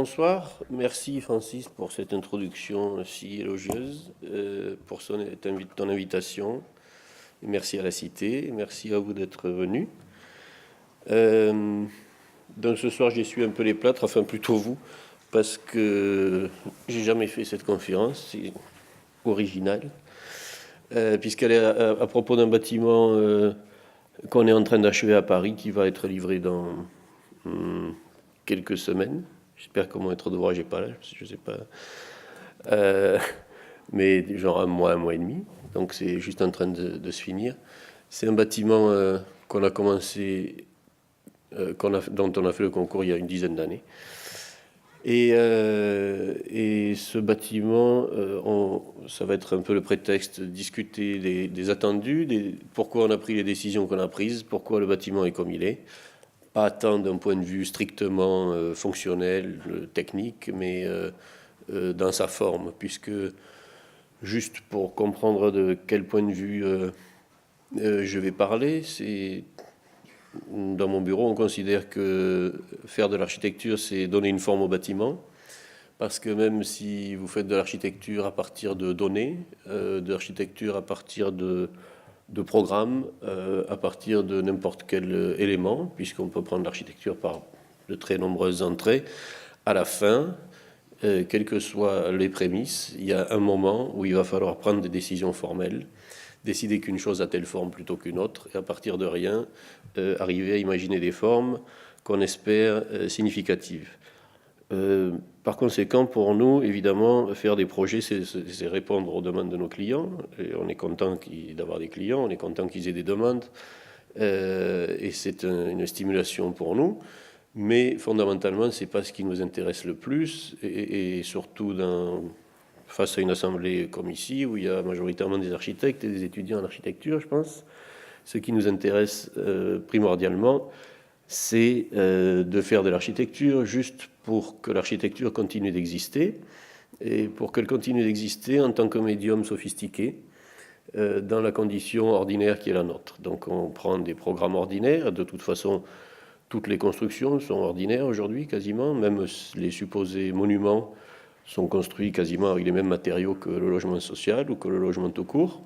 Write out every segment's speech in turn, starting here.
Bonsoir, merci Francis pour cette introduction si élogieuse, pour ton invitation. Et merci à la Cité, merci à vous d'être venus. Donc ce soir j'ai su un peu les plâtres, enfin plutôt vous, parce que j'ai jamais fait cette conférence, c'est original, puisqu'elle est à propos d'un bâtiment qu'on est en train d'achever à Paris, qui va être livré dans quelques semaines. J'espère qu'au moins être d'ouvrage n'est pas là, je ne sais pas. Mais genre un mois et demi. Donc c'est juste en train de se finir. C'est un bâtiment qu'on a commencé, dont on a fait le concours il y a une dizaine d'années. Et ce bâtiment, ça va être un peu le prétexte de discuter des attendus, pourquoi on a pris les décisions qu'on a prises, pourquoi le bâtiment est comme il est. Pas tant d'un point de vue strictement fonctionnel, technique, mais dans sa forme, puisque juste pour comprendre de quel point de vue je vais parler, c'est dans mon bureau, on considère que faire de l'architecture, c'est donner une forme au bâtiment, parce que même si vous faites de l'architecture à partir de données, de l'architecture à partir de programmes, à partir de n'importe quel élément, puisqu'on peut prendre l'architecture par de très nombreuses entrées, à la fin, quelles que soient les prémices, il y a un moment où il va falloir prendre des décisions formelles, décider qu'une chose a telle forme plutôt qu'une autre, et à partir de rien, arriver à imaginer des formes qu'on espère significatives. Par conséquent, pour nous, évidemment, faire des projets, c'est répondre aux demandes de nos clients. Et on est content d'avoir des clients, on est content qu'ils aient des demandes. Et c'est une stimulation pour nous. Mais fondamentalement, ce n'est pas ce qui nous intéresse le plus. Et surtout face à une assemblée comme ici, où il y a majoritairement des architectes et des étudiants en architecture, je pense, ce qui nous intéresse primordialement, c'est de faire de l'architecture juste pour que l'architecture continue d'exister et pour qu'elle continue d'exister en tant que médium sophistiqué dans la condition ordinaire qui est la nôtre. Donc on prend des programmes ordinaires, de toute façon toutes les constructions sont ordinaires aujourd'hui quasiment, même les supposés monuments sont construits quasiment avec les mêmes matériaux que le logement social ou que le logement tout court.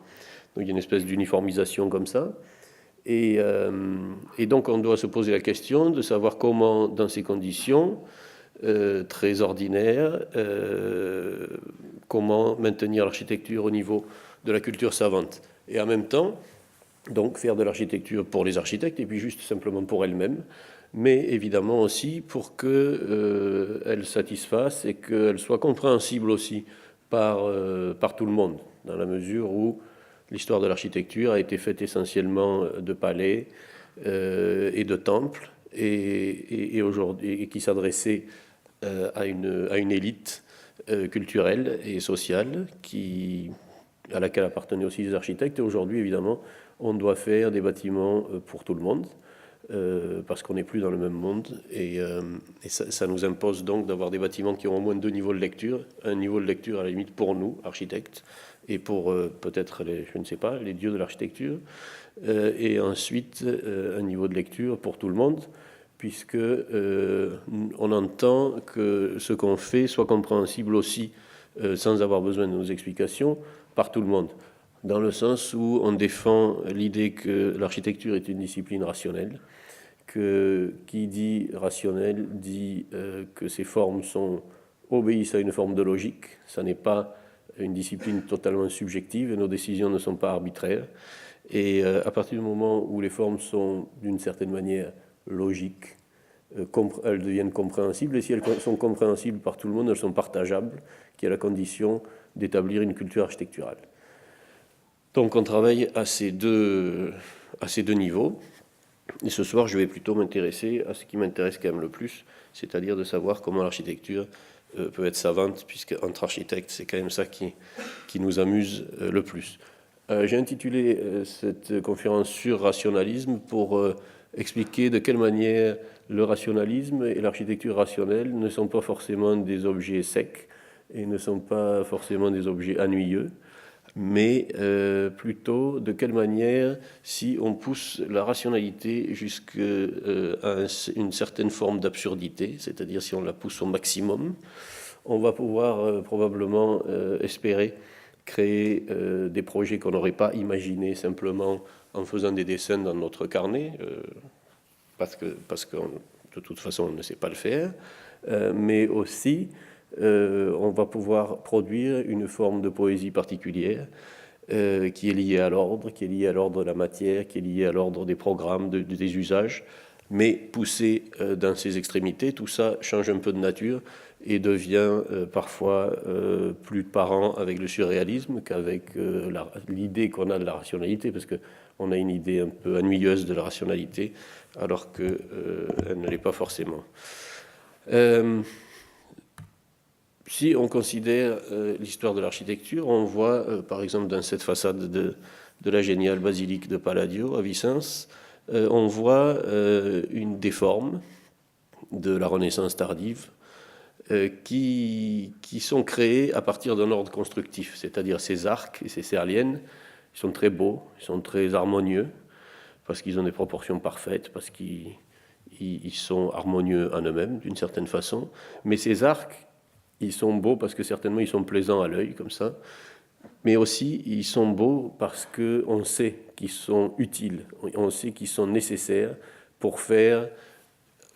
Donc il y a une espèce d'uniformisation comme ça. Et donc on doit se poser la question de savoir comment, dans ces conditions très ordinaires, comment maintenir l'architecture au niveau de la culture savante. Et en même temps, donc faire de l'architecture pour les architectes et puis juste simplement pour elles-mêmes, mais évidemment aussi pour qu'elles satisfassent et qu'elles soient compréhensibles aussi par tout le monde, dans la mesure où l'histoire de l'architecture a été faite essentiellement de palais et de temples, et aujourd'hui, et qui s'adressait à une élite culturelle et sociale à laquelle appartenaient aussi les architectes. Et aujourd'hui, évidemment, on doit faire des bâtiments pour tout le monde, parce qu'on n'est plus dans le même monde. Et ça nous impose donc d'avoir des bâtiments qui ont au moins deux niveaux de lecture. Un niveau de lecture à la limite pour nous, architectes, et pour peut-être, je ne sais pas, les dieux de l'architecture. Et ensuite, un niveau de lecture pour tout le monde, puisque on entend que ce qu'on fait soit compréhensible aussi, sans avoir besoin de nos explications, par tout le monde. Dans le sens où on défend l'idée que l'architecture est une discipline rationnelle, que qui dit rationnel dit que ces formes obéissent à une forme de logique. Ça n'est pas une discipline totalement subjective et nos décisions ne sont pas arbitraires. Et à partir du moment où les formes sont d'une certaine manière logiques, elles deviennent compréhensibles, et si elles sont compréhensibles par tout le monde, elles sont partageables, qui est la condition d'établir une culture architecturale. Donc on travaille à ces deux niveaux. Et ce soir, je vais plutôt m'intéresser à ce qui m'intéresse quand même le plus, c'est-à-dire de savoir comment l'architecture peut être savante, puisque entre architectes, c'est quand même ça qui nous amuse le plus. J'ai intitulé cette conférence sur rationalisme pour expliquer de quelle manière le rationalisme et l'architecture rationnelle ne sont pas forcément des objets secs et ne sont pas forcément des objets ennuyeux, mais plutôt de quelle manière, si on pousse la rationalité jusqu'à une certaine forme d'absurdité, c'est-à-dire si on la pousse au maximum, on va pouvoir probablement espérer créer des projets qu'on n'aurait pas imaginés simplement en faisant des dessins dans notre carnet, parce que de toute façon on ne sait pas le faire, mais aussi on va pouvoir produire une forme de poésie particulière qui est liée à l'ordre, qui est liée à l'ordre de la matière, qui est liée à l'ordre des programmes, des usages, mais poussé dans ses extrémités. Tout ça change un peu de nature et devient parfois plus parent avec le surréalisme qu'avec l'idée qu'on a de la rationalité, parce qu'on a une idée un peu ennuyeuse de la rationalité, alors qu'elle ne l'est pas forcément. Si on considère l'histoire de l'architecture, on voit par exemple dans cette façade de la géniale basilique de Palladio à Vicence, on voit une des formes de la Renaissance tardive qui sont créées à partir d'un ordre constructif, c'est-à-dire ces arcs et ces serliennes, ils sont très beaux, ils sont très harmonieux, parce qu'ils ont des proportions parfaites, parce qu'ils sont harmonieux en eux-mêmes d'une certaine façon, mais ces arcs, ils sont beaux parce que certainement ils sont plaisants à l'œil comme ça, mais aussi ils sont beaux parce qu'on sait qu'ils sont utiles, on sait qu'ils sont nécessaires pour faire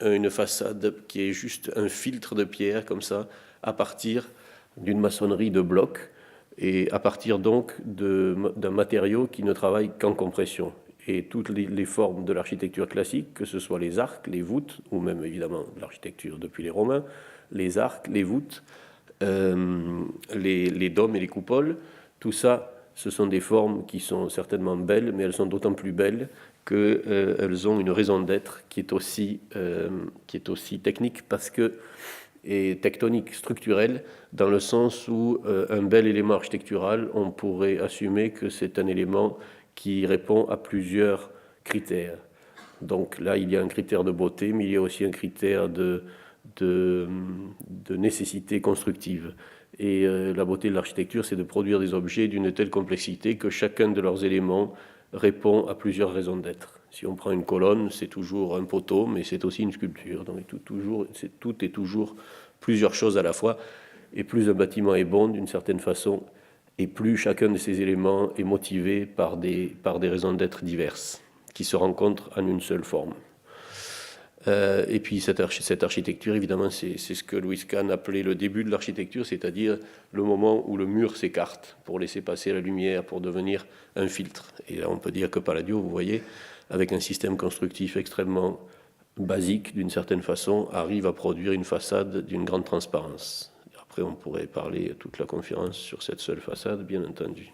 une façade qui est juste un filtre de pierre comme ça, à partir d'une maçonnerie de blocs et à partir donc d'un matériau qui ne travaille qu'en compression. Et toutes les formes de l'architecture classique, que ce soit les arcs, les voûtes, ou même évidemment l'architecture depuis les Romains, les arcs, les voûtes, les dômes et les coupoles, tout ça, ce sont des formes qui sont certainement belles, mais elles sont d'autant plus belles qu'elles ont une raison d'être qui est aussi technique et tectonique, structurelle, dans le sens où un bel élément architectural, on pourrait assumer que c'est un élément qui répond à plusieurs critères. Donc là, il y a un critère de beauté, mais il y a aussi un critère de nécessité constructive. Et la beauté de l'architecture, c'est de produire des objets d'une telle complexité que chacun de leurs éléments répond à plusieurs raisons d'être. Si on prend une colonne, c'est toujours un poteau, mais c'est aussi une sculpture. Donc tout est toujours plusieurs choses à la fois. Et plus un bâtiment est bon d'une certaine façon, et plus chacun de ces éléments est motivé par des raisons d'être diverses, qui se rencontrent en une seule forme. Et puis cette architecture, évidemment, c'est ce que Louis Kahn appelait le début de l'architecture, c'est-à-dire le moment où le mur s'écarte pour laisser passer la lumière, pour devenir un filtre. Et là, on peut dire que Palladio, vous voyez, avec un système constructif extrêmement basique, d'une certaine façon, arrive à produire une façade d'une grande transparence. Après, on pourrait parler toute la conférence sur cette seule façade, bien entendu,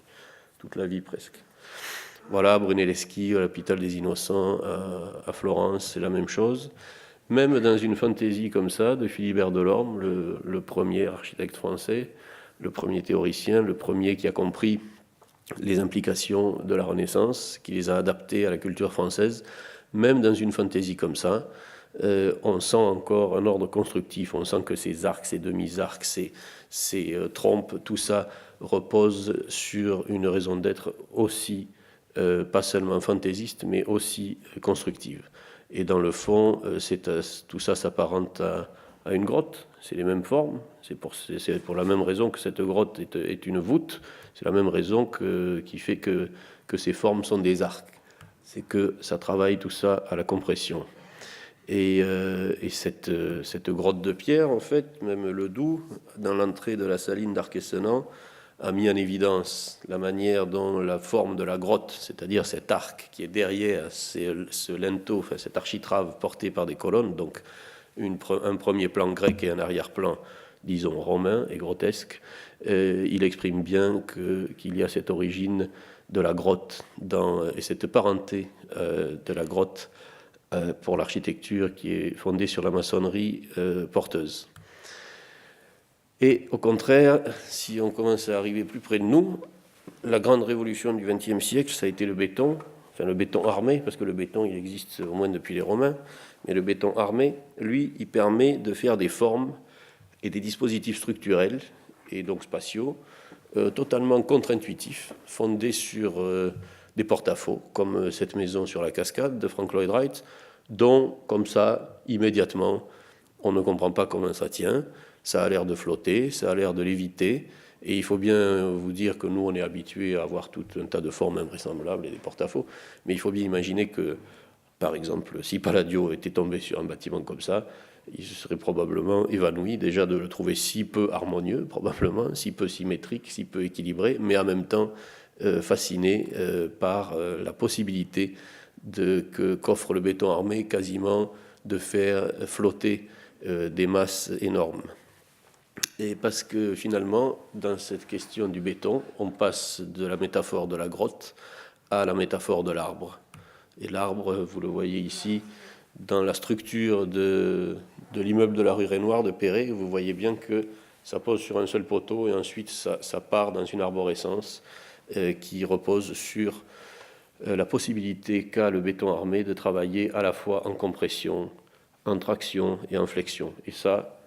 toute la vie presque. Voilà, Brunelleschi, à l'hôpital des Innocents, à Florence, c'est la même chose. Même dans une fantaisie comme ça, de Philibert Delorme, le premier architecte français, le premier théoricien, le premier qui a compris les implications de la Renaissance, qui les a adaptées à la culture française, même dans une fantaisie comme ça, on sent encore un ordre constructif, on sent que ces arcs, ces demi-arcs, ces trompes, tout ça repose sur une raison d'être aussi pas seulement fantaisiste, mais aussi constructive. Et dans le fond, tout ça s'apparente à une grotte, c'est les mêmes formes, c'est pour la même raison que cette grotte est une voûte, c'est la même raison qui fait que ces formes sont des arcs. C'est que ça travaille tout ça à la compression. Et cette grotte de pierre, en fait, même Ledoux, dans l'entrée de la saline d'Arquessenan, a mis en évidence la manière dont la forme de la grotte, c'est-à-dire cet arc qui est derrière ce linteau, enfin cette architrave portée par des colonnes, donc un premier plan grec et un arrière-plan, disons, romain et grotesque, il exprime bien qu'il y a cette origine de la grotte et cette parenté de la grotte pour l'architecture qui est fondée sur la maçonnerie porteuse. Et au contraire, si on commence à arriver plus près de nous, la grande révolution du XXe siècle, ça a été le béton, enfin le béton armé, parce que le béton, il existe au moins depuis les Romains, mais le béton armé, lui, il permet de faire des formes et des dispositifs structurels, et donc spatiaux, totalement contre-intuitif, fondé sur des porte-à-faux, comme cette maison sur la cascade de Frank Lloyd Wright, dont, comme ça, immédiatement, on ne comprend pas comment ça tient, ça a l'air de flotter, ça a l'air de léviter, et il faut bien vous dire que nous, on est habitués à avoir tout un tas de formes invraisemblables et des porte-à-faux, mais il faut bien imaginer que, par exemple, si Palladio était tombé sur un bâtiment comme ça, il se serait probablement évanoui déjà de le trouver si peu harmonieux, probablement, si peu symétrique, si peu équilibré, mais en même temps fasciné par la possibilité qu'offre le béton armé quasiment de faire flotter des masses énormes. Et parce que finalement, dans cette question du béton, on passe de la métaphore de la grotte à la métaphore de l'arbre. Et l'arbre, vous le voyez ici, dans la structure de l'immeuble de la rue Renoir de Perret, vous voyez bien que ça pose sur un seul poteau et ensuite ça part dans une arborescence qui repose sur la possibilité qu'a le béton armé de travailler à la fois en compression, en traction et en flexion. Et ça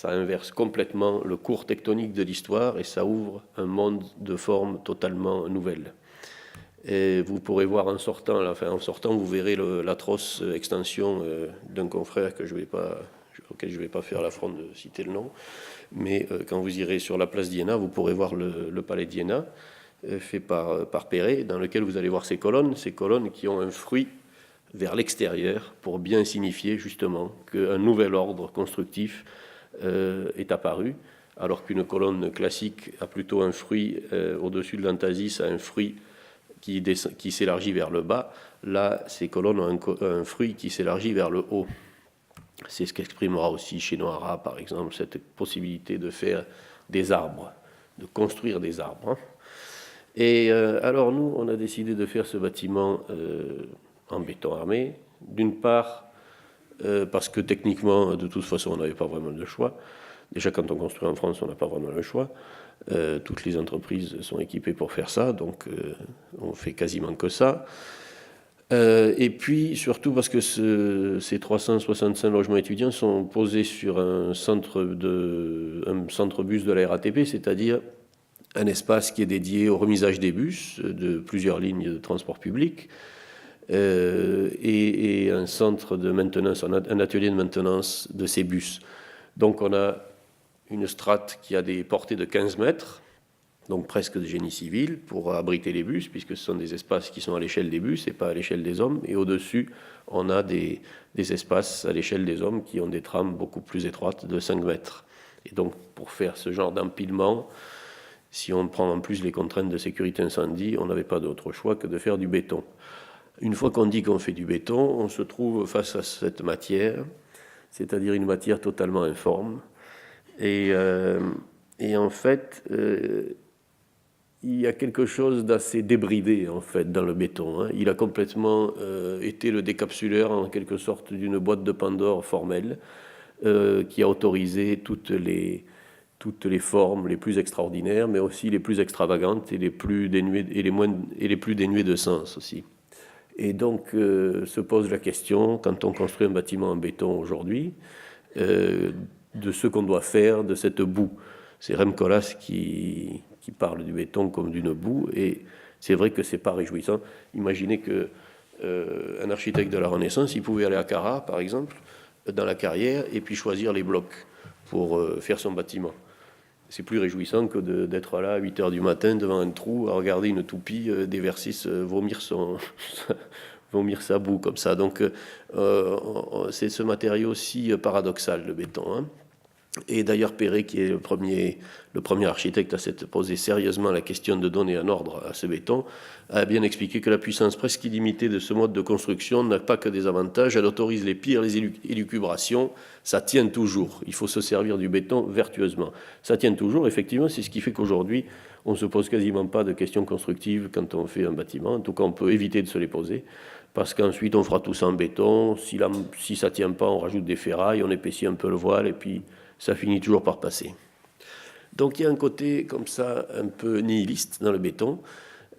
inverse complètement le cours tectonique de l'histoire et ça ouvre un monde de formes totalement nouvelles. Et vous pourrez voir en sortant, vous verrez l'atroce extension d'un confrère auquel je ne vais pas faire l'affront de citer le nom, mais quand vous irez sur la place d'Iéna, vous pourrez voir le palais d'Iéna, fait par Perret, dans lequel vous allez voir ces colonnes qui ont un fruit vers l'extérieur pour bien signifier justement qu'un nouvel ordre constructif est apparu, alors qu'une colonne classique a plutôt un fruit au-dessus de l'entasis, a un fruit qui s'élargit vers le bas. Là, ces colonnes ont un fruit qui s'élargit vers le haut. C'est ce qu'exprimera aussi chez Nohara, par exemple, cette possibilité de faire des arbres, de construire des arbres. Et alors nous, on a décidé de faire ce bâtiment en béton armé, d'une part parce que techniquement, de toute façon, on n'avait pas vraiment de choix. Déjà, quand on construit en France, on n'a pas vraiment le choix. Toutes les entreprises sont équipées pour faire ça, donc on fait quasiment que ça. Et puis, surtout parce que ces 365 logements étudiants sont posés sur un centre bus de la RATP, c'est-à-dire un espace qui est dédié au remisage des bus de plusieurs lignes de transport public, et un centre de maintenance, un atelier de maintenance de ces bus. Donc on a une strate qui a des portées de 15 mètres, donc presque de génie civil, pour abriter les bus, puisque ce sont des espaces qui sont à l'échelle des bus et pas à l'échelle des hommes. Et au-dessus, on a des espaces à l'échelle des hommes qui ont des trames beaucoup plus étroites de 5 mètres. Et donc pour faire ce genre d'empilement, si on prend en plus les contraintes de sécurité incendie, on n'avait pas d'autre choix que de faire du béton. Une fois qu'on dit qu'on fait du béton, on se trouve face à cette matière, c'est-à-dire une matière totalement informe. Et en fait, il y a quelque chose d'assez débridé en fait dans le béton. Il a complètement été le décapsuleur en quelque sorte d'une boîte de Pandore formelle qui a autorisé toutes les formes les plus extraordinaires, mais aussi les plus extravagantes et les plus dénuées de sens aussi. Et donc se pose la question, quand on construit un bâtiment en béton aujourd'hui, de ce qu'on doit faire de cette boue. C'est Rem Koolhaas qui parle du béton comme d'une boue, et c'est vrai que c'est pas réjouissant. Imaginez que un architecte de la Renaissance, il pouvait aller à Carrare, par exemple, dans la carrière, et puis choisir les blocs pour faire son bâtiment. C'est plus réjouissant que d'être là à 8h du matin devant un trou à regarder une toupie d'Eversis vomir sa boue comme ça. Donc c'est ce matériau si paradoxal, le béton. Et d'ailleurs Perret, qui est le premier architecte à s'être posé sérieusement la question de donner un ordre à ce béton, a bien expliqué que la puissance presque illimitée de ce mode de construction n'a pas que des avantages, elle autorise les pires les élucubrations, ça tient toujours. Il faut se servir du béton vertueusement. Ça tient toujours, effectivement, c'est ce qui fait qu'aujourd'hui, on ne se pose quasiment pas de questions constructives quand on fait un bâtiment. En tout cas, on peut éviter de se les poser, parce qu'ensuite, on fera tout ça en béton. Si ça ne tient pas, on rajoute des ferrailles, on épaissit un peu le voile, et puis ça finit toujours par passer. Donc il y a un côté comme ça un peu nihiliste dans le béton,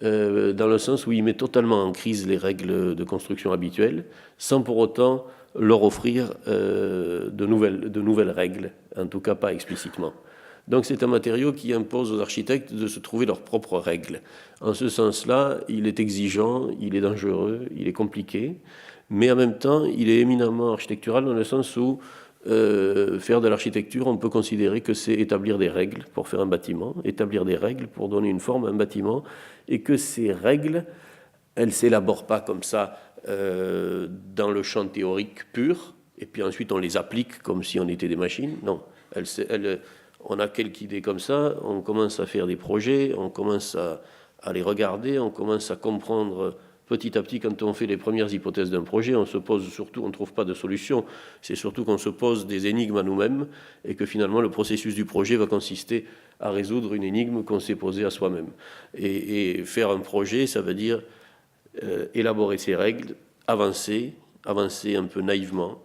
dans le sens où il met totalement en crise les règles de construction habituelles, sans pour autant leur offrir de nouvelles règles, en tout cas pas explicitement. Donc c'est un matériau qui impose aux architectes de se trouver leurs propres règles. En ce sens-là, il est exigeant, il est dangereux, il est compliqué, mais en même temps, il est éminemment architectural dans le sens où faire de l'architecture, on peut considérer que c'est établir des règles pour faire un bâtiment, établir des règles pour donner une forme à un bâtiment, et que ces règles, elles ne s'élaborent pas comme ça dans le champ théorique pur, et puis ensuite on les applique comme si on était des machines. Non, on a quelques idées comme ça, on commence à faire des projets, on commence à les regarder, on commence à comprendre petit à petit quand on fait les premières hypothèses d'un projet, on se pose surtout, on ne trouve pas de solution, c'est surtout qu'on se pose des énigmes à nous-mêmes et que finalement le processus du projet va consister à résoudre une énigme qu'on s'est posée à soi-même. Et faire un projet, ça veut dire élaborer ses règles, avancer un peu naïvement,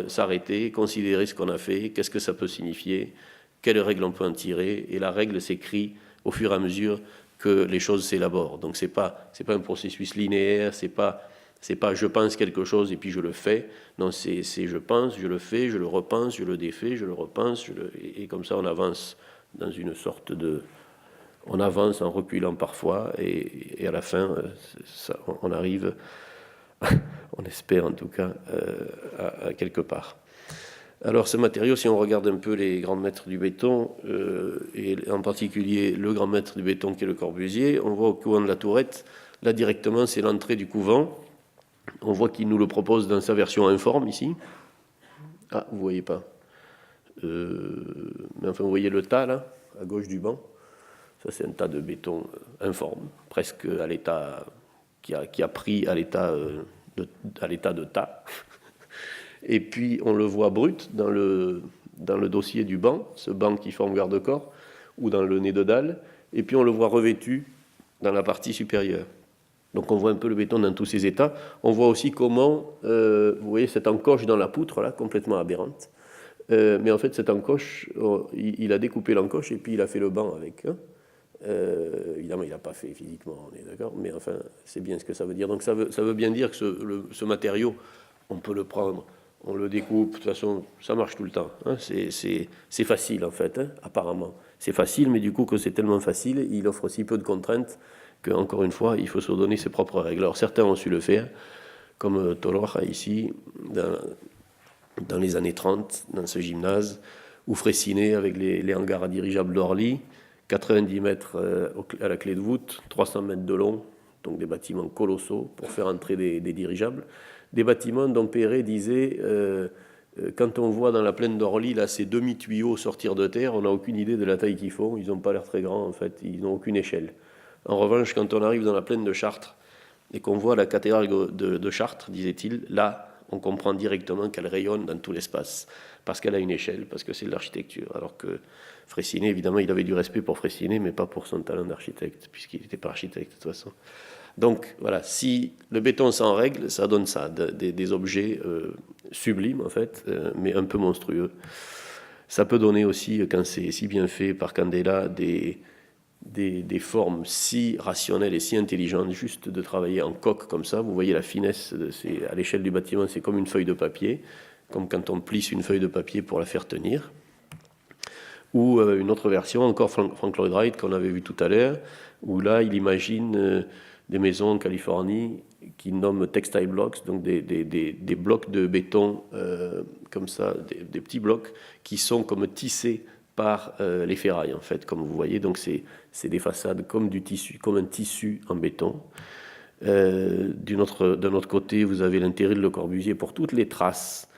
s'arrêter, considérer ce qu'on a fait, qu'est-ce que ça peut signifier, quelles règles on peut en tirer, et la règle s'écrit au fur et à mesure que les choses s'élaborent. Donc c'est pas un processus linéaire, c'est pas je pense quelque chose et puis je le fais. Non, c'est je pense, je le fais, je le repense, je le défais, je le repense, et comme ça on avance dans une sorte de... On avance en reculant parfois et à la fin, on arrive, on espère en tout cas, à quelque part. Alors ce matériau, si on regarde un peu les grands maîtres du béton, et en particulier le grand maître du béton qui est Le Corbusier, on voit au couvent de la Tourette, là directement c'est l'entrée du couvent, on voit qu'il nous le propose dans sa version informe ici. Ah, vous voyez pas. Mais enfin vous voyez le tas là, à gauche du banc, ça c'est un tas de béton informe, presque à l'état, qui a pris à l'état de tas. Et puis on le voit brut dans le dossier du banc, ce banc qui forme garde-corps, ou dans le nez de dalle, et puis on le voit revêtu dans la partie supérieure. Donc on voit un peu le béton dans tous ses états. On voit aussi comment, vous voyez cette encoche dans la poutre, là, complètement aberrante. Mais en fait, cette encoche, il a découpé l'encoche et puis il a fait le banc avec. Évidemment, il n'a pas fait physiquement, on est d'accord, mais enfin, c'est bien ce que ça veut dire. Donc ça veut bien dire que ce matériau, on peut le prendre, on le découpe, de toute façon, ça marche tout le temps. Hein. C'est facile, en fait, hein, apparemment. C'est facile, mais du coup, que c'est tellement facile, il offre si peu de contraintes qu'encore une fois, il faut se donner ses propres règles. Alors, certains ont su le faire, comme Toloja, ici, dans les années 30, dans ce gymnase, ou Fraissinet, avec les hangars à dirigeables d'Orly, 90 mètres à la clé de voûte, 300 mètres de long, donc des bâtiments colossaux pour faire entrer des dirigeables. Des bâtiments dont Perret disait, quand on voit dans la plaine d'Orly là, ces demi-tuyaux sortir de terre, on n'a aucune idée de la taille qu'ils font, ils n'ont pas l'air très grands en fait, ils n'ont aucune échelle. En revanche, quand on arrive dans la plaine de Chartres et qu'on voit la cathédrale de Chartres, disait-il, là, on comprend directement qu'elle rayonne dans tout l'espace, parce qu'elle a une échelle, parce que c'est de l'architecture. Alors que Fraissinet, évidemment, il avait du respect pour Fraissinet, mais pas pour son talent d'architecte, puisqu'il n'était pas architecte de toute façon. Donc voilà, si le béton sans règle, ça donne ça, des objets sublimes en fait, mais un peu monstrueux. Ça peut donner aussi, quand c'est si bien fait par Candela, des formes si rationnelles et si intelligentes, juste de travailler en coque comme ça. Vous voyez la finesse, à l'échelle du bâtiment, c'est comme une feuille de papier, comme quand on plisse une feuille de papier pour la faire tenir. Ou une autre version, encore Frank Lloyd Wright, qu'on avait vu tout à l'heure, où là, il imagine des maisons en Californie qui nomment textile blocks, donc des blocs de béton comme ça, des petits blocs qui sont comme tissés par les ferrailles en fait, comme vous voyez. Donc c'est des façades comme du tissu, comme un tissu en béton. D'un autre côté, vous avez l'intérêt de Le Corbusier pour toutes les traces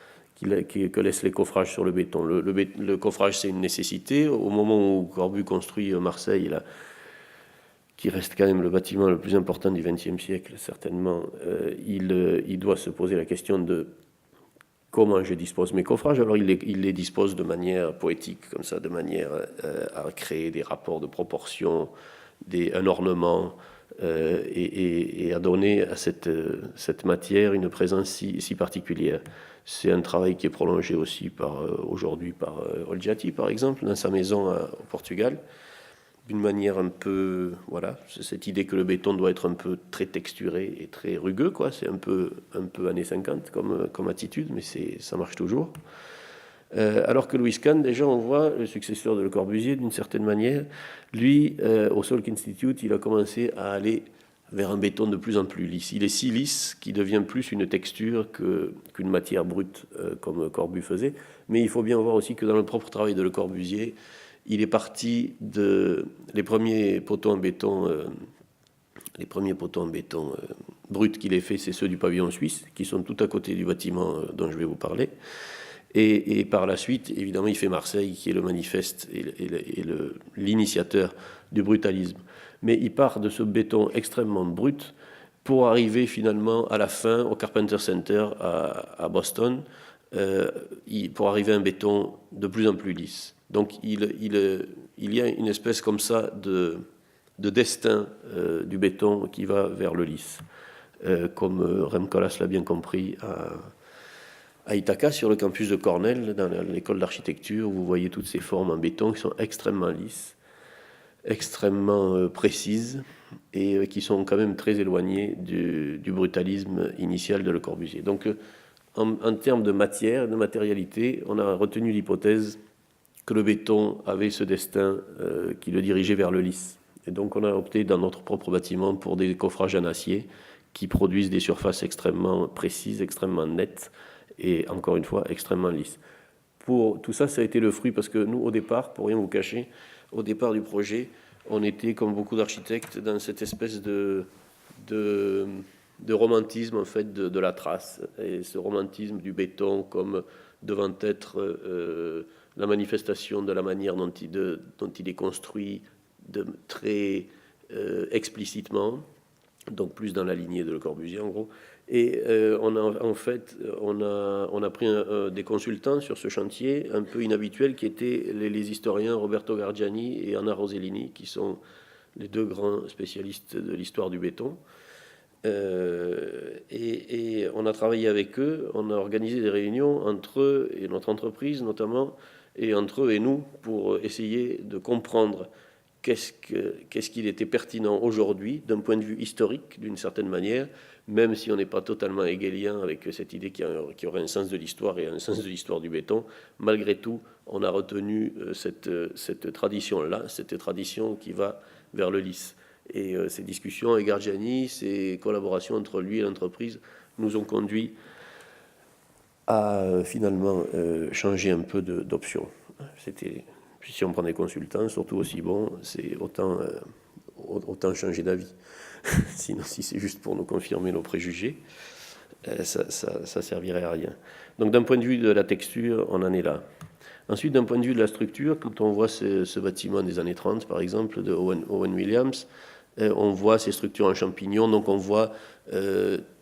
que laissent les coffrages sur le béton. Le coffrage, c'est une nécessité. Au moment où Corbu construit Marseille, là, qui reste quand même le bâtiment le plus important du XXe siècle, certainement, il doit se poser la question de comment je dispose mes coffrages. Alors il les dispose de manière poétique, comme ça, de manière à créer des rapports de proportion, un ornement, et à donner à cette matière une présence si particulière. C'est un travail qui est prolongé aussi aujourd'hui par Olgiati, par exemple, dans sa maison au Portugal, d'une manière un peu, voilà, c'est cette idée que le béton doit être un peu très texturé et très rugueux, quoi. C'est un peu années 50 comme attitude, mais ça marche toujours. Alors que Louis Kahn, déjà, on voit, le successeur de Le Corbusier, d'une certaine manière, lui, au Salk Institute, il a commencé à aller vers un béton de plus en plus lisse. Il est si lisse qu'il devient plus une texture qu'une matière brute, comme Corbu faisait. Mais il faut bien voir aussi que dans le propre travail de Le Corbusier, il est parti de... Les premiers poteaux en béton bruts qu'il ait fait, c'est ceux du pavillon suisse, qui sont tout à côté du bâtiment dont je vais vous parler. Et par la suite, évidemment, il fait Marseille, qui est le manifeste et l'initiateur du brutalisme. Mais il part de ce béton extrêmement brut pour arriver finalement à la fin au Carpenter Center à Boston, pour arriver à un béton de plus en plus lisse. Donc il y a une espèce comme ça de destin du béton qui va vers le lisse, comme Rem Koolhaas l'a bien compris à Ithaca, sur le campus de Cornell, dans l'école d'architecture. Vous voyez toutes ces formes en béton qui sont extrêmement lisses, extrêmement précises, et qui sont quand même très éloignées du brutalisme initial de Le Corbusier. Donc en termes de matière, de matérialité, on a retenu l'hypothèse que le béton avait ce destin qui le dirigeait vers le lisse. Et donc on a opté dans notre propre bâtiment pour des coffrages en acier qui produisent des surfaces extrêmement précises, extrêmement nettes, et encore une fois extrêmement lisse. Pour tout ça, ça a été le fruit, parce que nous, au départ, pour rien vous cacher, au départ du projet, on était, comme beaucoup d'architectes, dans cette espèce de romantisme en fait de la trace, et ce romantisme du béton comme devant être la manifestation de la manière dont il est construit très explicitement, donc plus dans la lignée de Le Corbusier en gros. Et on a pris des consultants sur ce chantier un peu inhabituel, qui étaient les historiens Roberto Gargiani et Anna Rosellini, qui sont les deux grands spécialistes de l'histoire du béton. Et on a travaillé avec eux, on a organisé des réunions entre eux et notre entreprise notamment, et entre eux et nous, pour essayer de comprendre qu'est-ce qu'il était pertinent aujourd'hui d'un point de vue historique, d'une certaine manière, même si on n'est pas totalement hegelien avec cette idée qu'il y aurait un sens de l'histoire et un sens de l'histoire du béton. Malgré tout, on a retenu cette tradition-là, cette tradition qui va vers le lisse. Et ces discussions avec Gargiani, ces collaborations entre lui et l'entreprise nous ont conduit à finalement changer un peu d'option. Si on prend des consultants, surtout aussi bons, c'est autant changer d'avis. Sinon, si c'est juste pour nous confirmer nos préjugés, ça servirait à rien. Donc d'un point de vue de la texture, on en est là. Ensuite, d'un point de vue de la structure, quand on voit ce bâtiment des années 30, par exemple, de Owen Williams, on voit ces structures en champignon, donc on voit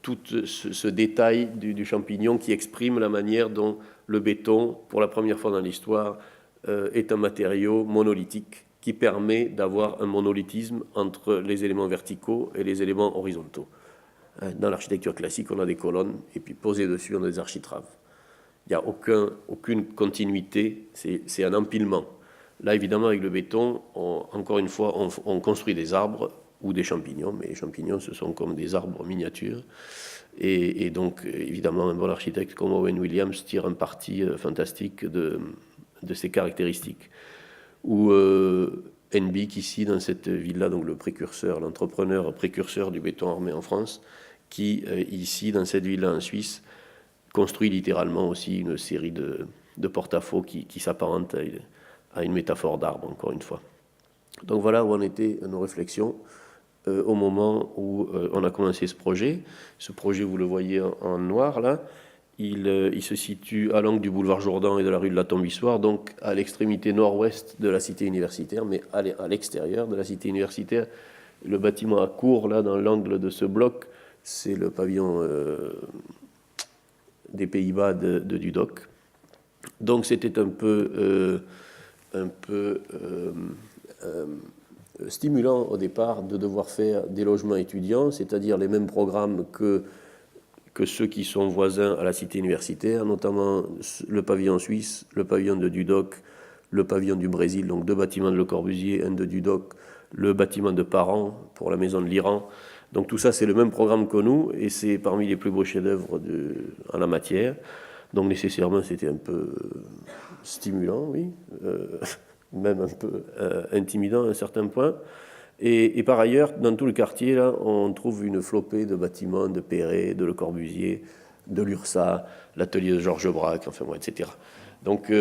tout ce détail du champignon qui exprime la manière dont le béton, pour la première fois dans l'histoire, est un matériau monolithique qui permet d'avoir un monolithisme entre les éléments verticaux et les éléments horizontaux. Dans l'architecture classique, on a des colonnes, et puis posées dessus, on a des architraves. Il n'y a aucune continuité, c'est un empilement. Là, évidemment, avec le béton, encore une fois, on construit des arbres ou des champignons, mais les champignons, ce sont comme des arbres miniatures. Et donc, évidemment, un bon architecte comme Owen Williams tire un parti fantastique de ces caractéristiques. Ou Henbik, ici, dans cette ville-là, donc le précurseur, l'entrepreneur précurseur du béton armé en France, qui, ici, dans cette ville-là en Suisse, construit littéralement aussi une série de porte-à-faux qui s'apparentent à une métaphore d'arbre, encore une fois. Donc voilà où en étaient nos réflexions au moment où on a commencé ce projet. Ce projet, vous le voyez en noir, là, il se situe à l'angle du boulevard Jourdan et de la rue de la Tombissoire, donc à l'extrémité nord-ouest de la cité universitaire, mais à l'extérieur de la cité universitaire. Le bâtiment à court, là, dans l'angle de ce bloc, c'est le pavillon des Pays-Bas de Dudok. Donc c'était un peu stimulant au départ de devoir faire des logements étudiants, c'est-à-dire les mêmes programmes que ceux qui sont voisins à la cité universitaire, notamment le pavillon suisse, le pavillon de Dudok, le pavillon du Brésil, donc 2 bâtiments de Le Corbusier, un de Dudok, le bâtiment de Parent pour la maison de l'Iran. Donc tout ça, c'est le même programme que nous, et c'est parmi les plus beaux chefs-d'œuvre en la matière. Donc nécessairement, c'était un peu stimulant, oui, même un peu intimidant à un certain point. Et par ailleurs, dans tout le quartier, là, on trouve une flopée de bâtiments de Perret, de Le Corbusier, de l'URSA, l'atelier de Georges Braque, enfin bon, etc. Donc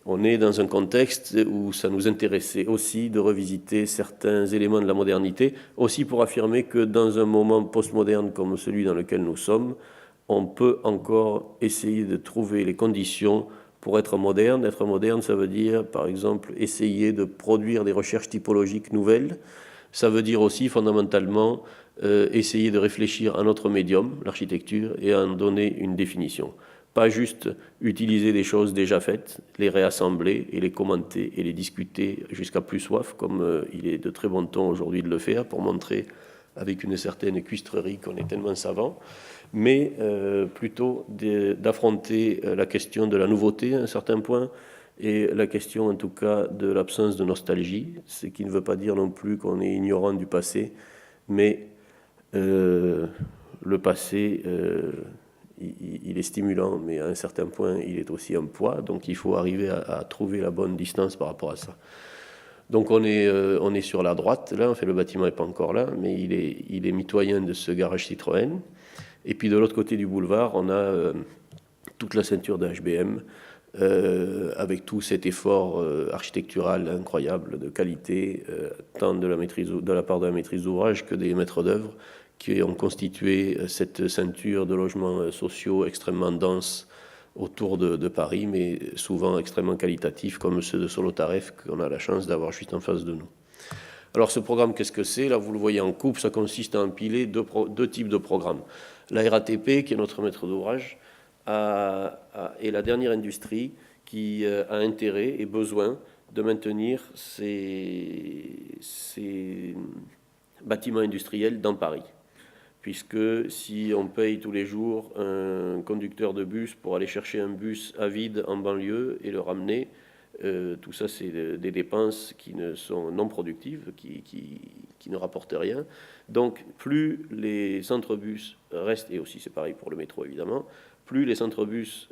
on est dans un contexte où ça nous intéressait aussi de revisiter certains éléments de la modernité, aussi pour affirmer que dans un moment postmoderne comme celui dans lequel nous sommes, on peut encore essayer de trouver les conditions pour être moderne. Être moderne, ça veut dire, par exemple, essayer de produire des recherches typologiques nouvelles. Ça veut dire aussi, fondamentalement, essayer de réfléchir à notre médium, l'architecture, et à en donner une définition. Pas juste utiliser des choses déjà faites, les réassembler et les commenter et les discuter jusqu'à plus soif, comme il est de très bon ton aujourd'hui de le faire, pour montrer avec une certaine cuistrerie qu'on est tellement savant, mais plutôt d'affronter la question de la nouveauté à un certain point, et la question en tout cas de l'absence de nostalgie, ce qui ne veut pas dire non plus qu'on est ignorant du passé, mais le passé, il est stimulant, mais à un certain point, il est aussi un poids, donc il faut arriver à trouver la bonne distance par rapport à ça. Donc on est sur la droite, là, enfin, le bâtiment n'est pas encore là, mais il est mitoyen de ce garage Citroën. Et puis de l'autre côté du boulevard, on a toute la ceinture de HBM, avec tout cet effort architectural incroyable de qualité, tant de la part de la maîtrise d'ouvrage que des maîtres d'œuvre, qui ont constitué cette ceinture de logements sociaux extrêmement dense autour de Paris, mais souvent extrêmement qualitatifs, comme ceux de Solotaref, qu'on a la chance d'avoir juste en face de nous. Alors ce programme, qu'est-ce que c'est? Là, vous le voyez en coupe, ça consiste à empiler deux types de programmes. La RATP, qui est notre maître d'ouvrage, est la dernière industrie qui a intérêt et besoin de maintenir ces bâtiments industriels dans Paris. Puisque si on paye tous les jours un conducteur de bus pour aller chercher un bus à vide en banlieue et le ramener, tout ça, c'est des dépenses qui ne sont non productives, qui ne rapportent rien. Donc, plus les centres-bus restent, et aussi c'est pareil pour le métro évidemment, plus les centres-bus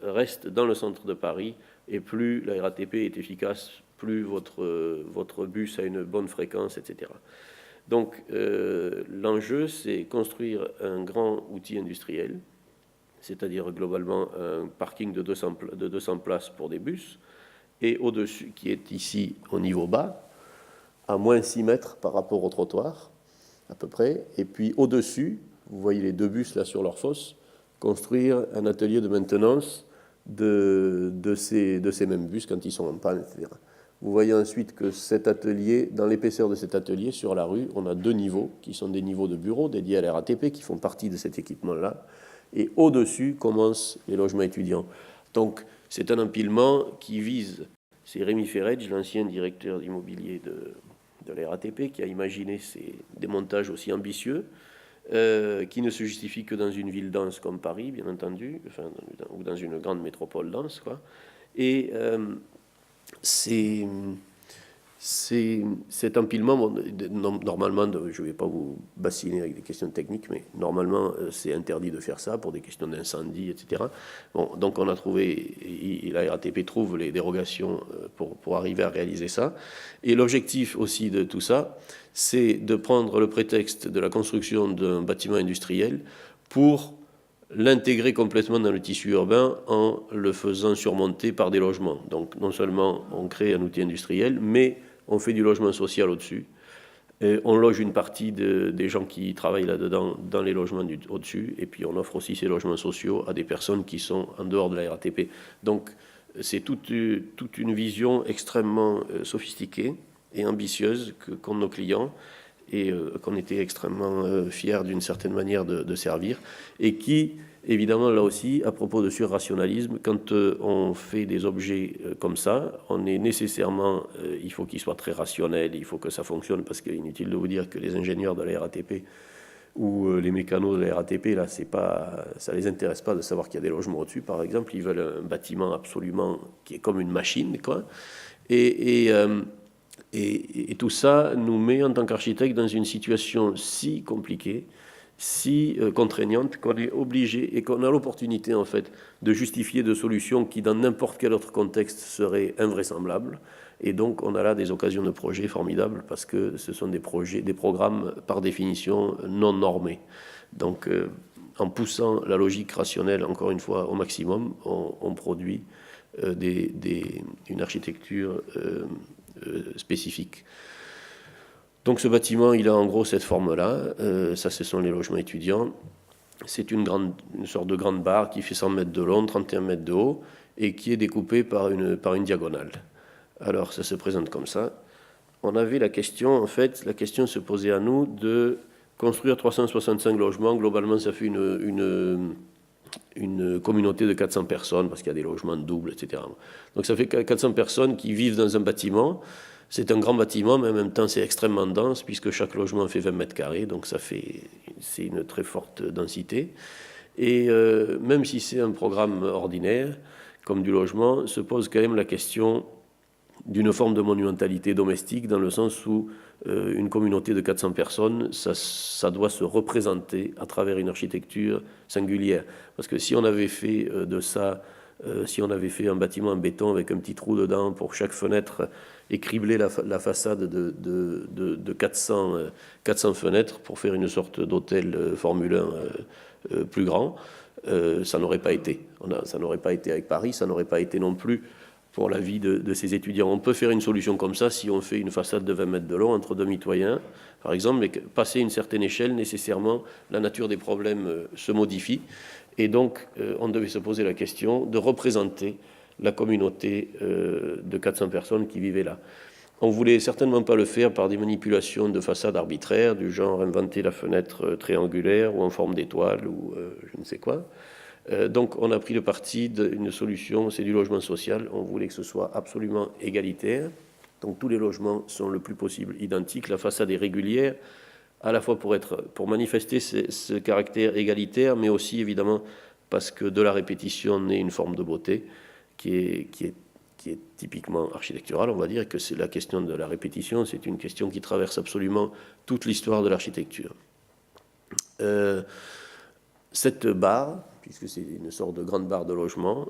restent dans le centre de Paris, et plus la RATP est efficace, plus votre bus a une bonne fréquence, etc. Donc, l'enjeu, c'est construire un grand outil industriel, c'est-à-dire globalement un parking de 200 places pour des bus, et au-dessus, qui est ici au niveau bas, à moins 6 mètres par rapport au trottoir, à peu près. Et puis au-dessus, vous voyez les deux bus là sur leur fosse, construire un atelier de maintenance de ces mêmes bus quand ils sont en panne, etc. Vous voyez ensuite que cet atelier, dans l'épaisseur de cet atelier, sur la rue, on a deux niveaux, qui sont des niveaux de bureaux dédiés à la RATP, qui font partie de cet équipement-là. Et au-dessus commencent les logements étudiants. Donc, c'est un empilement qui vise, c'est Rémi Ferredj, l'ancien directeur immobilier de la RATP, qui a imaginé ces démontages aussi ambitieux, qui ne se justifient que dans une ville dense comme Paris, bien entendu, enfin, ou dans une grande métropole dense, quoi. Et cet empilement, normalement, je ne vais pas vous bassiner avec des questions techniques, mais normalement, c'est interdit de faire ça pour des questions d'incendie, etc. Bon, donc on a trouvé, la RATP trouve les dérogations pour arriver à réaliser ça. Et l'objectif aussi de tout ça, c'est de prendre le prétexte de la construction d'un bâtiment industriel pour l'intégrer complètement dans le tissu urbain en le faisant surmonter par des logements. Donc non seulement on crée un outil industriel, mais on fait du logement social au-dessus. Et on loge une partie des gens qui travaillent là-dedans dans les logements au-dessus, et puis on offre aussi ces logements sociaux à des personnes qui sont en dehors de la RATP. Donc c'est toute une vision extrêmement sophistiquée et ambitieuse qu'ont nos clients, et qu'on était extrêmement fiers d'une certaine manière de servir, et qui, évidemment, là aussi, à propos de surrationalisme, quand on fait des objets comme ça, on est nécessairement, il faut qu'ils soient très rationnels, il faut que ça fonctionne, parce qu'il est inutile de vous dire que les ingénieurs de la RATP ou les mécanos de la RATP, là, ça les intéresse pas de savoir qu'il y a des logements au-dessus, par exemple. Ils veulent un bâtiment absolument qui est comme une machine, quoi. Et tout ça nous met en tant qu'architecte dans une situation si compliquée si contraignante qu'on est obligé et qu'on a l'opportunité en fait de justifier de solutions qui dans n'importe quel autre contexte seraient invraisemblables. Et donc on a là des occasions de projets formidables parce que ce sont des projets, des programmes par définition non normés. Donc en poussant la logique rationnelle encore une fois au maximum, on produit une architecture spécifique. Donc ce bâtiment, il a en gros cette forme-là. Ça, ce sont les logements étudiants. C'est une sorte de grande barre qui fait 100 mètres de long, 31 mètres de haut, et qui est découpée par une diagonale. Alors ça se présente comme ça. On avait la question, en fait, la question se posait à nous de construire 365 logements. Globalement, ça fait une communauté de 400 personnes, parce qu'il y a des logements doubles, etc. Donc ça fait 400 personnes qui vivent dans un bâtiment. C'est un grand bâtiment, mais en même temps c'est extrêmement dense, puisque chaque logement fait 20 mètres carrés, donc c'est une très forte densité. Et même si c'est un programme ordinaire, comme du logement, se pose quand même la question d'une forme de monumentalité domestique, dans le sens où une communauté de 400 personnes, ça doit se représenter à travers une architecture singulière. Parce que si on avait fait si on avait fait un bâtiment en béton avec un petit trou dedans pour chaque fenêtre et cribler la façade de 400 fenêtres pour faire une sorte d'hôtel Formule 1 plus grand, ça n'aurait pas été. Ça n'aurait pas été avec Paris, ça n'aurait pas été non plus pour la vie de ces étudiants. On peut faire une solution comme ça si on fait une façade de 20 mètres de long entre deux mitoyens, par exemple, mais passer une certaine échelle, nécessairement, la nature des problèmes se modifie. Et donc, on devait se poser la question de représenter la communauté de 400 personnes qui vivaient là. On ne voulait certainement pas le faire par des manipulations de façade arbitraires, du genre inventer la fenêtre triangulaire ou en forme d'étoile ou je ne sais quoi. Donc on a pris le parti d'une solution, c'est du logement social. On voulait que ce soit absolument égalitaire. Donc tous les logements sont le plus possible identiques. La façade est régulière, à la fois pour manifester ce caractère égalitaire, mais aussi évidemment parce que de la répétition naît une forme de beauté qui est typiquement architecturale, on va dire, que c'est la question de la répétition, c'est une question qui traverse absolument toute l'histoire de l'architecture. Cette barre, puisque c'est une sorte de grande barre de logement,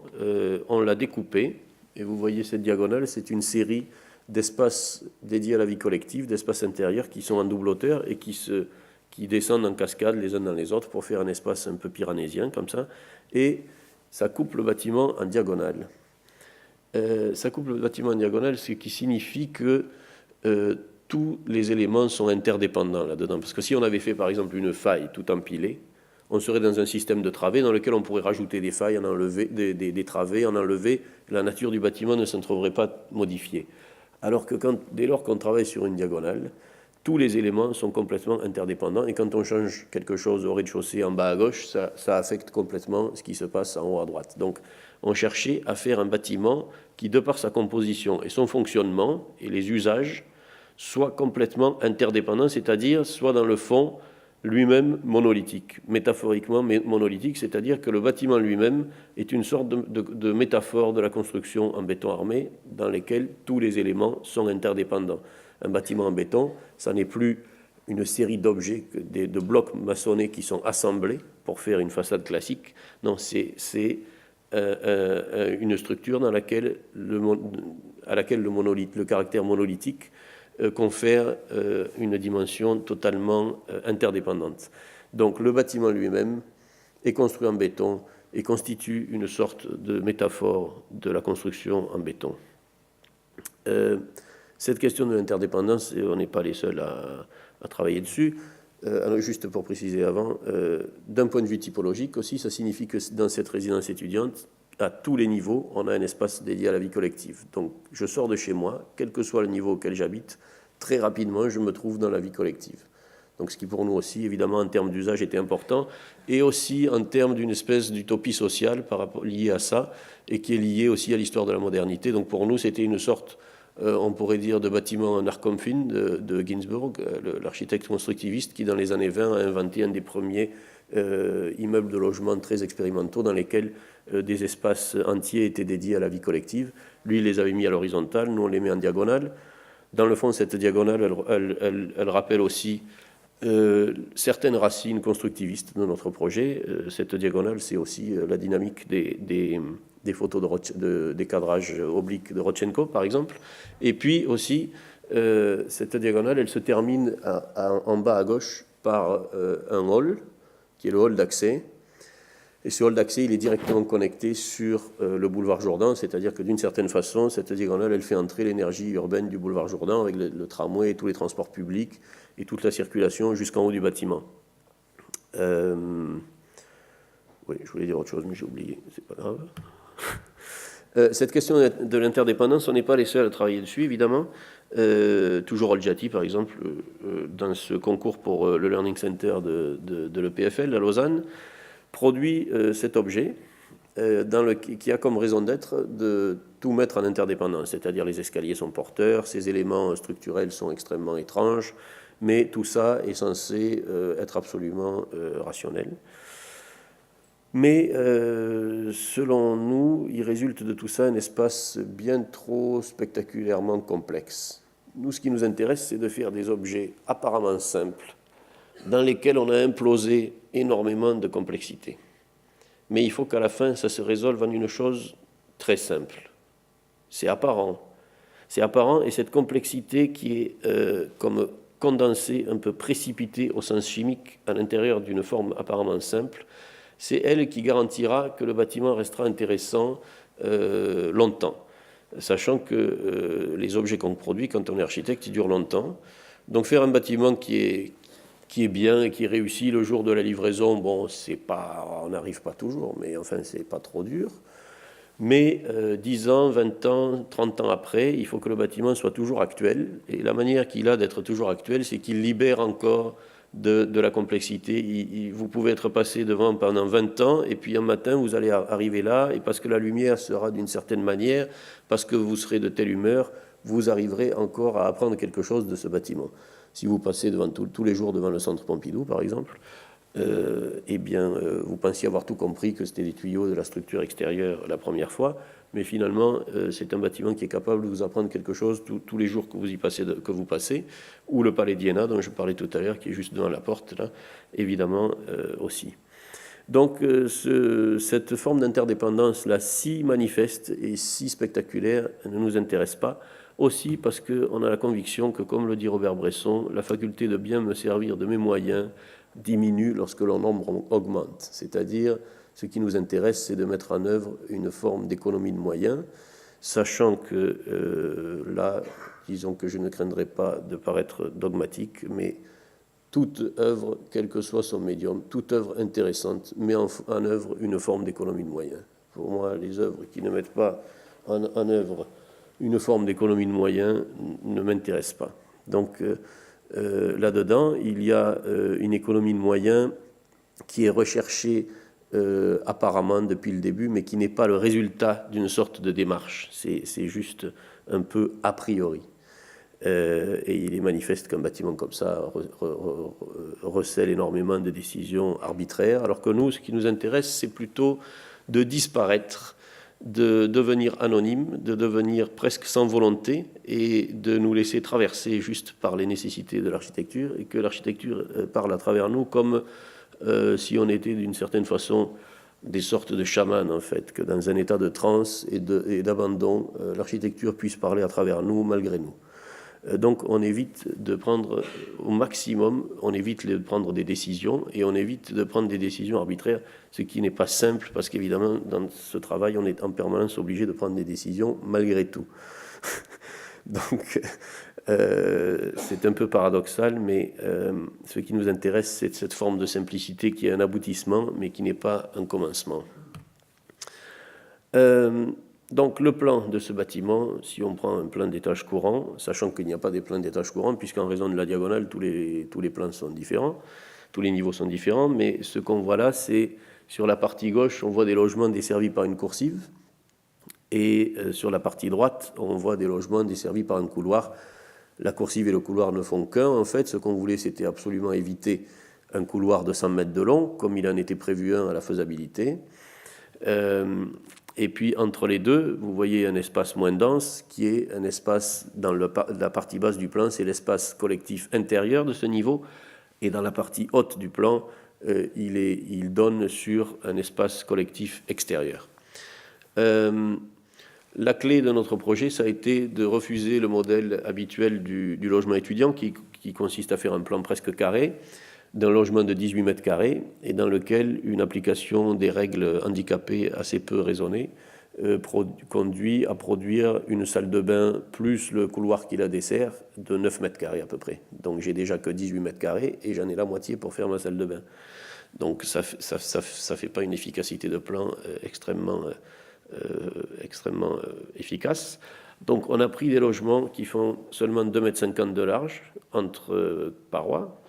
on l'a découpée, et vous voyez cette diagonale, c'est une série d'espaces dédiés à la vie collective, d'espaces intérieurs qui sont en double hauteur et qui descendent en cascade les uns dans les autres pour faire un espace un peu piranésien, comme ça, et ça coupe le bâtiment en diagonale. Ça coupe le bâtiment en diagonale, ce qui signifie que tous les éléments sont interdépendants là-dedans. Parce que si on avait fait par exemple une faille tout empilée, on serait dans un système de travées dans lequel on pourrait rajouter des failles, en enlever, des travées, en enlever, la nature du bâtiment ne s'en trouverait pas modifiée. Alors que dès lors qu'on travaille sur une diagonale, tous les éléments sont complètement interdépendants, et quand on change quelque chose au rez-de-chaussée en bas à gauche, ça affecte complètement ce qui se passe en haut à droite. Donc on cherchait à faire un bâtiment qui, de par sa composition et son fonctionnement et les usages, soit complètement interdépendant, c'est-à-dire soit dans le fond lui-même monolithique, métaphoriquement monolithique, c'est-à-dire que le bâtiment lui-même est une sorte de métaphore de la construction en béton armé dans lesquels tous les éléments sont interdépendants. Un bâtiment en béton, ça n'est plus une série d'objets, de blocs maçonnés qui sont assemblés pour faire une façade classique. Non, c'est une structure dans laquelle le caractère monolithique confère une dimension totalement interdépendante. Donc le bâtiment lui-même est construit en béton et constitue une sorte de métaphore de la construction en béton. Cette question de l'interdépendance, on n'est pas les seuls à travailler dessus. Alors juste pour préciser avant, d'un point de vue typologique aussi, ça signifie que dans cette résidence étudiante, à tous les niveaux, on a un espace dédié à la vie collective. Donc je sors de chez moi, quel que soit le niveau auquel j'habite, très rapidement je me trouve dans la vie collective. Donc ce qui pour nous aussi, évidemment, en termes d'usage était important, et aussi en termes d'une espèce d'utopie sociale liée à ça, et qui est liée aussi à l'histoire de la modernité. Donc pour nous, c'était une sorte, on pourrait dire, de bâtiment en Narkomfin de Ginsburg, l'architecte constructiviste qui, dans les années 20, a inventé un des premiers immeubles de logement très expérimentaux dans lesquels des espaces entiers étaient dédiés à la vie collective. Lui, il les avait mis à l'horizontale, nous on les met en diagonale. Dans le fond, cette diagonale, elle rappelle aussi certaines racines constructivistes de notre projet. Cette diagonale, c'est aussi la dynamique des photos des cadrages obliques de Rodchenko, par exemple. Et puis aussi, cette diagonale, elle se termine en bas à gauche par un hall, qui est le hall d'accès. Et ce hall d'accès, il est directement connecté sur le boulevard Jourdan, c'est-à-dire que d'une certaine façon, cette diagonale, elle fait entrer l'énergie urbaine du boulevard Jourdan avec le tramway et tous les transports publics et toute la circulation jusqu'en haut du bâtiment. Oui, je voulais dire autre chose, mais j'ai oublié, c'est pas grave. Cette question de l'interdépendance, on n'est pas les seuls à travailler dessus, évidemment. Toujours Olgiati, par exemple, dans ce concours pour le Learning Center de l'EPFL à Lausanne, produit cet objet qui a comme raison d'être de tout mettre en interdépendance, c'est-à-dire les escaliers sont porteurs, ces éléments structurels sont extrêmement étranges, mais tout ça est censé être absolument rationnel. Mais selon nous, il résulte de tout ça un espace bien trop spectaculairement complexe. Nous, ce qui nous intéresse, c'est de faire des objets apparemment simples, dans lesquels on a implosé énormément de complexité. Mais il faut qu'à la fin, ça se résolve en une chose très simple. C'est apparent. C'est apparent, et cette complexité qui est comme condensée, un peu précipitée au sens chimique, à l'intérieur d'une forme apparemment simple, c'est elle qui garantira que le bâtiment restera intéressant longtemps. Sachant que les objets qu'on produit, quand on est architecte, ils durent longtemps. Donc faire un bâtiment qui est bien et qui réussit le jour de la livraison, bon, on n'arrive pas toujours, mais enfin, c'est pas trop dur. Mais 10 ans, 20 ans, 30 ans après, il faut que le bâtiment soit toujours actuel. Et la manière qu'il a d'être toujours actuel, c'est qu'il libère encore de la complexité. Vous pouvez être passé devant pendant 20 ans, et puis un matin, vous allez arriver là, et parce que la lumière sera d'une certaine manière, parce que vous serez de telle humeur, vous arriverez encore à apprendre quelque chose de ce bâtiment. Si vous passez tous les jours devant le centre Pompidou, par exemple, vous pensiez avoir tout compris, que c'était des tuyaux de la structure extérieure la première fois, mais finalement, c'est un bâtiment qui est capable de vous apprendre quelque chose tous les jours que vous passez, ou le Palais d'Iéna, dont je parlais tout à l'heure, qui est juste devant la porte, là, évidemment, aussi. Donc, cette forme d'interdépendance-là, si manifeste et si spectaculaire, ne nous intéresse pas, aussi parce qu'on a la conviction que, comme le dit Robert Bresson, la faculté de bien me servir de mes moyens diminue lorsque leur nombre augmente. C'est-à-dire, ce qui nous intéresse, c'est de mettre en œuvre une forme d'économie de moyens, sachant que là, disons que je ne craindrai pas de paraître dogmatique, mais toute œuvre, quel que soit son médium, toute œuvre intéressante met en œuvre une forme d'économie de moyens. Pour moi, les œuvres qui ne mettent pas en œuvre une forme d'économie de moyens ne m'intéresse pas. Donc là-dedans, il y a une économie de moyens qui est recherchée apparemment depuis le début, mais qui n'est pas le résultat d'une sorte de démarche. C'est juste un peu a priori. Et il est manifeste qu'un bâtiment comme ça recèle énormément de décisions arbitraires, alors que nous, ce qui nous intéresse, c'est plutôt de disparaître, de devenir anonyme, de devenir presque sans volonté et de nous laisser traverser juste par les nécessités de l'architecture et que l'architecture parle à travers nous comme si on était d'une certaine façon des sortes de chamans en fait, que dans un état de transe et d'abandon, l'architecture puisse parler à travers nous malgré nous. Donc on évite de prendre au maximum, on évite de prendre des décisions et on évite de prendre des décisions arbitraires, ce qui n'est pas simple parce qu'évidemment dans ce travail on est en permanence obligé de prendre des décisions malgré tout. Donc c'est un peu paradoxal, mais ce qui nous intéresse c'est cette forme de simplicité qui est un aboutissement mais qui n'est pas un commencement. Donc le plan de ce bâtiment, si on prend un plan d'étage courant, sachant qu'il n'y a pas des plans d'étage courant, puisqu'en raison de la diagonale, tous les plans sont différents, tous les niveaux sont différents, mais ce qu'on voit là, c'est sur la partie gauche, on voit des logements desservis par une coursive, et sur la partie droite, on voit des logements desservis par un couloir. La coursive et le couloir ne font qu'un. En fait, ce qu'on voulait, c'était absolument éviter un couloir de 100 mètres de long, comme il en était prévu un à la faisabilité. Et puis entre les deux, vous voyez un espace moins dense qui est un espace dans la partie basse du plan, c'est l'espace collectif intérieur de ce niveau, Et dans la partie haute du plan, il donne sur un espace collectif extérieur. La clé de notre projet, ça a été de refuser le modèle habituel du logement étudiant qui consiste à faire un plan presque carré d'un logement de 18 mètres carrés et dans lequel une application des règles handicapées assez peu raisonnées conduit à produire une salle de bain plus le couloir qui la dessert de 9 mètres carrés à peu près. Donc j'ai déjà que 18 mètres carrés et j'en ai la moitié pour faire ma salle de bain. Donc ça fait pas une efficacité de plan extrêmement efficace. Donc on a pris des logements qui font seulement 2,50 m de large entre parois.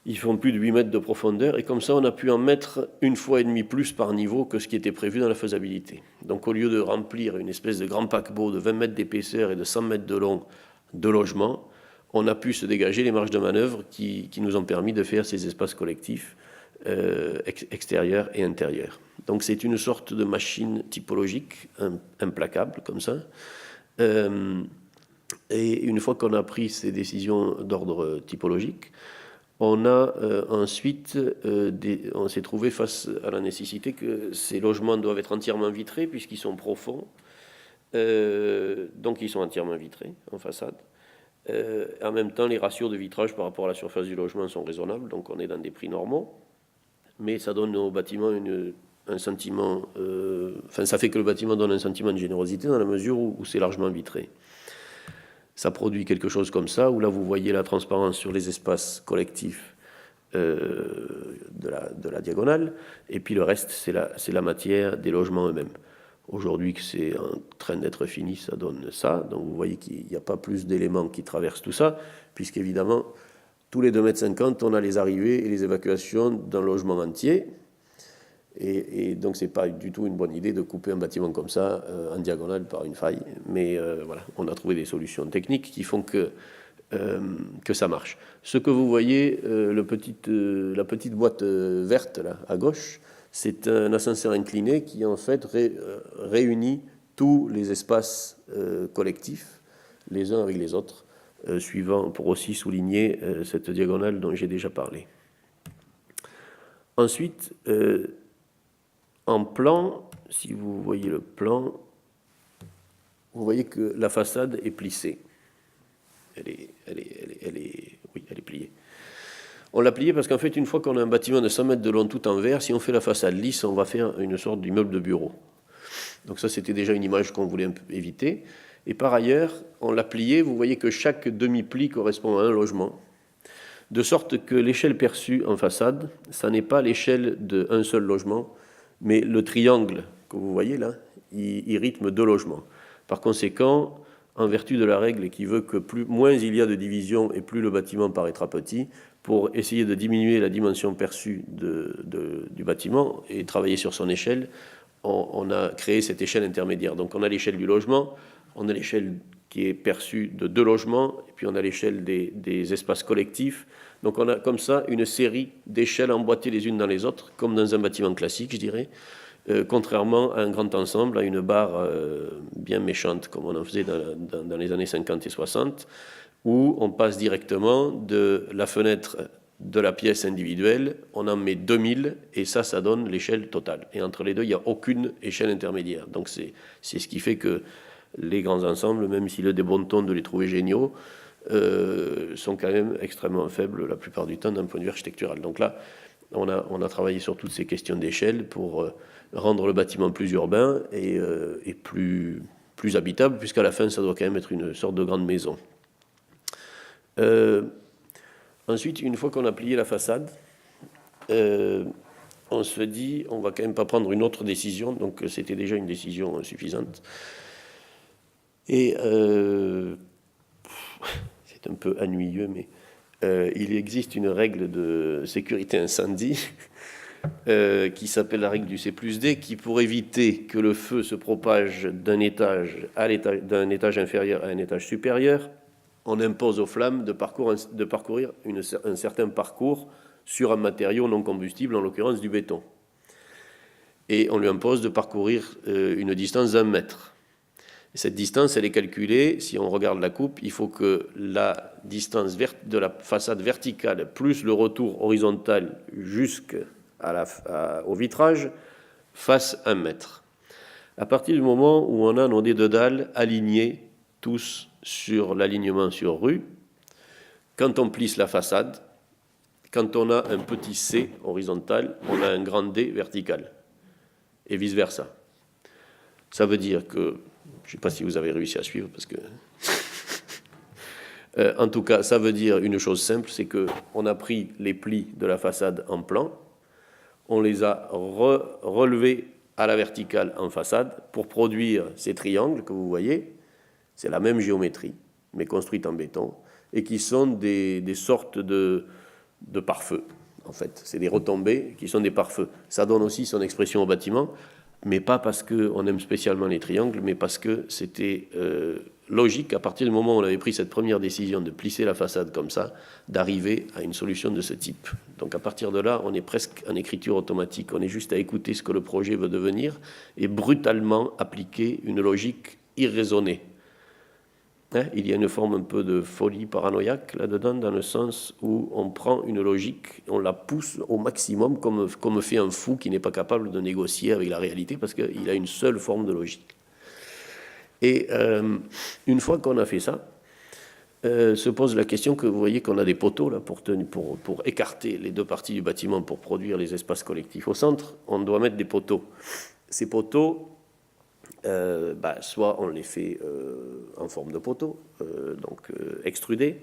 Ils font plus de 8 mètres de profondeur et comme ça on a pu en mettre 1,5 fois plus par niveau que ce qui était prévu dans la faisabilité. Donc au lieu de remplir une espèce de grand paquebot de 20 mètres d'épaisseur et de 100 mètres de long de logement, on a pu se dégager les marges de manœuvre qui nous ont permis de faire ces espaces collectifs extérieurs et intérieurs. Donc c'est une sorte de machine typologique implacable comme ça. Et une fois qu'on a pris ces décisions d'ordre typologique, on a ensuite, on s'est trouvé face à la nécessité que ces logements doivent être entièrement vitrés puisqu'ils sont profonds. Donc ils sont entièrement vitrés en façade. En même temps, les ratios de vitrage par rapport à la surface du logement sont raisonnables, donc on est dans des prix normaux. Mais ça donne au bâtiment un sentiment... ça fait que le bâtiment donne un sentiment de générosité dans la mesure où c'est largement vitré. Ça produit quelque chose comme ça, où là vous voyez la transparence sur les espaces collectifs de la diagonale, et puis le reste c'est la matière des logements eux-mêmes. Aujourd'hui que c'est en train d'être fini, ça donne ça, donc vous voyez qu'il n'y a pas plus d'éléments qui traversent tout ça, puisqu'évidemment tous les 2,50 m, on a les arrivées et les évacuations d'un logement entier, et donc c'est pas du tout une bonne idée de couper un bâtiment comme ça en diagonale par une faille, mais voilà, on a trouvé des solutions techniques qui font que ça marche. Ce que vous voyez, la petite boîte verte là à gauche, c'est un ascenseur incliné qui en fait réunit tous les espaces collectifs les uns avec les autres, suivant pour aussi souligner cette diagonale dont j'ai déjà parlé. Ensuite, en plan, si vous voyez le plan, vous voyez que la façade est plissée. Elle est pliée. On l'a pliée parce qu'en fait, une fois qu'on a un bâtiment de 100 mètres de long tout en verre, si on fait la façade lisse, on va faire une sorte d'immeuble de bureau. Donc ça, c'était déjà une image qu'on voulait éviter. Et par ailleurs, on l'a pliée, vous voyez que chaque demi-pli correspond à un logement, de sorte que l'échelle perçue en façade, ça n'est pas l'échelle d'un seul logement, mais le triangle que vous voyez là, il rythme 2 logements. Par conséquent, en vertu de la règle qui veut que moins il y a de division et plus le bâtiment paraîtra petit, pour essayer de diminuer la dimension perçue du bâtiment et travailler sur son échelle, on a créé cette échelle intermédiaire. Donc on a l'échelle du logement, on a l'échelle qui est perçue de 2 logements, et puis on a l'échelle des espaces collectifs. Donc on a comme ça une série d'échelles emboîtées les unes dans les autres, comme dans un bâtiment classique, je dirais, contrairement à un grand ensemble, à une barre bien méchante, comme on en faisait dans les années 50 et 60, où on passe directement de la fenêtre de la pièce individuelle, on en met 2000, et ça donne l'échelle totale. Et entre les deux, il n'y a aucune échelle intermédiaire. Donc c'est ce qui fait que les grands ensembles, même s'il a des bons tons de les trouver géniaux, sont quand même extrêmement faibles la plupart du temps d'un point de vue architectural. Donc là, on a travaillé sur toutes ces questions d'échelle pour rendre le bâtiment plus urbain et plus habitable, puisqu'à la fin, ça doit quand même être une sorte de grande maison. Ensuite, une fois qu'on a plié la façade, on se dit, on va quand même pas prendre une autre décision, donc c'était déjà une décision suffisante. Et c'est un peu ennuyeux, mais il existe une règle de sécurité incendie qui s'appelle la règle du C+D, qui, pour éviter que le feu se propage d'un étage inférieur à un étage supérieur, on impose aux flammes de parcourir un certain parcours sur un matériau non combustible, en l'occurrence du béton. Et on lui impose de parcourir une distance d'1 mètre. Cette distance, elle est calculée, si on regarde la coupe, il faut que la distance de la façade verticale plus le retour horizontal jusqu'au vitrage fasse 1 mètre. À partir du moment où on a nos dés de dalle alignés tous sur l'alignement sur rue, quand on plisse la façade, quand on a un petit C horizontal, on a un grand D vertical, et vice-versa. Ça veut dire que, je ne sais pas si vous avez réussi à suivre, parce que... en tout cas, ça veut dire une chose simple, c'est qu'on a pris les plis de la façade en plan, on les a relevés à la verticale en façade pour produire ces triangles que vous voyez. C'est la même géométrie, mais construite en béton, et qui sont des sortes de pare-feux, en fait. C'est des retombées qui sont des pare-feux. Ça donne aussi son expression au bâtiment, mais pas parce qu'on aime spécialement les triangles, mais parce que c'était logique, à partir du moment où on avait pris cette première décision de plisser la façade comme ça, d'arriver à une solution de ce type. Donc à partir de là, on est presque en écriture automatique. On est juste à écouter ce que le projet veut devenir et brutalement appliquer une logique irraisonnée. Il y a une forme un peu de folie paranoïaque là-dedans, dans le sens où on prend une logique, on la pousse au maximum, comme fait un fou qui n'est pas capable de négocier avec la réalité, parce qu'il a une seule forme de logique. Et une fois qu'on a fait ça, se pose la question que vous voyez qu'on a des poteaux là, pour écarter les deux parties du bâtiment pour produire les espaces collectifs. Au centre, on doit mettre des poteaux. Ces poteaux, soit on les fait en forme de poteau, extrudés,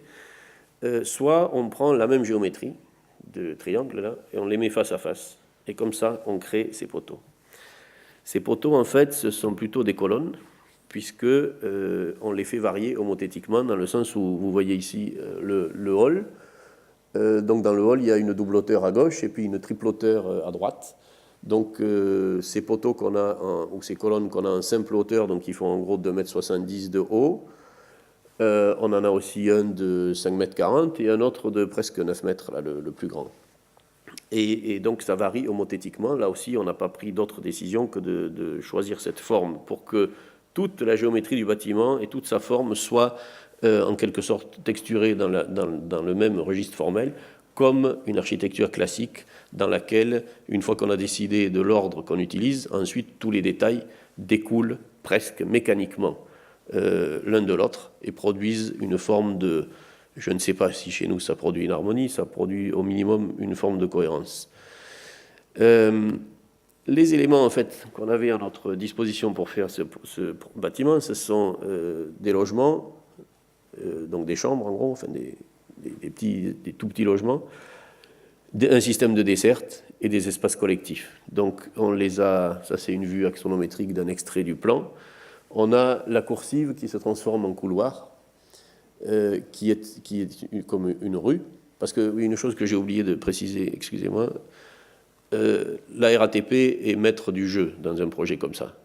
soit on prend la même géométrie de triangle là et on les met face à face. Et comme ça, on crée ces poteaux. Ces poteaux, en fait, ce sont plutôt des colonnes, puisque on les fait varier homothétiquement, dans le sens où vous voyez ici le hall. Donc dans le hall, il y a une double hauteur à gauche et puis une triple hauteur à droite. Donc ces poteaux qu'on a, ou ces colonnes qu'on a en simple hauteur, donc qui font en gros 2,70 m de haut, on en a aussi un de 5,40 m et un autre de presque 9 mètres, là, le plus grand. Et donc ça varie homothétiquement. Là aussi, on n'a pas pris d'autre décision que de choisir cette forme pour que toute la géométrie du bâtiment et toute sa forme soient en quelque sorte texturées dans le même registre formel, comme une architecture classique dans laquelle, une fois qu'on a décidé de l'ordre qu'on utilise, ensuite tous les détails découlent presque mécaniquement l'un de l'autre et produisent une forme de... Je ne sais pas si chez nous ça produit une harmonie, ça produit au minimum une forme de cohérence. Les éléments en fait qu'on avait à notre disposition pour faire ce bâtiment, ce sont des logements, donc des chambres en gros, enfin des tout petits logements, un système de desserte et des espaces collectifs. Donc on les a, ça c'est une vue axonométrique d'un extrait du plan. On a la coursive qui se transforme en couloir, qui est comme une rue, parce que oui, une chose que j'ai oublié de préciser, excusez-moi, la RATP est maître du jeu dans un projet comme ça.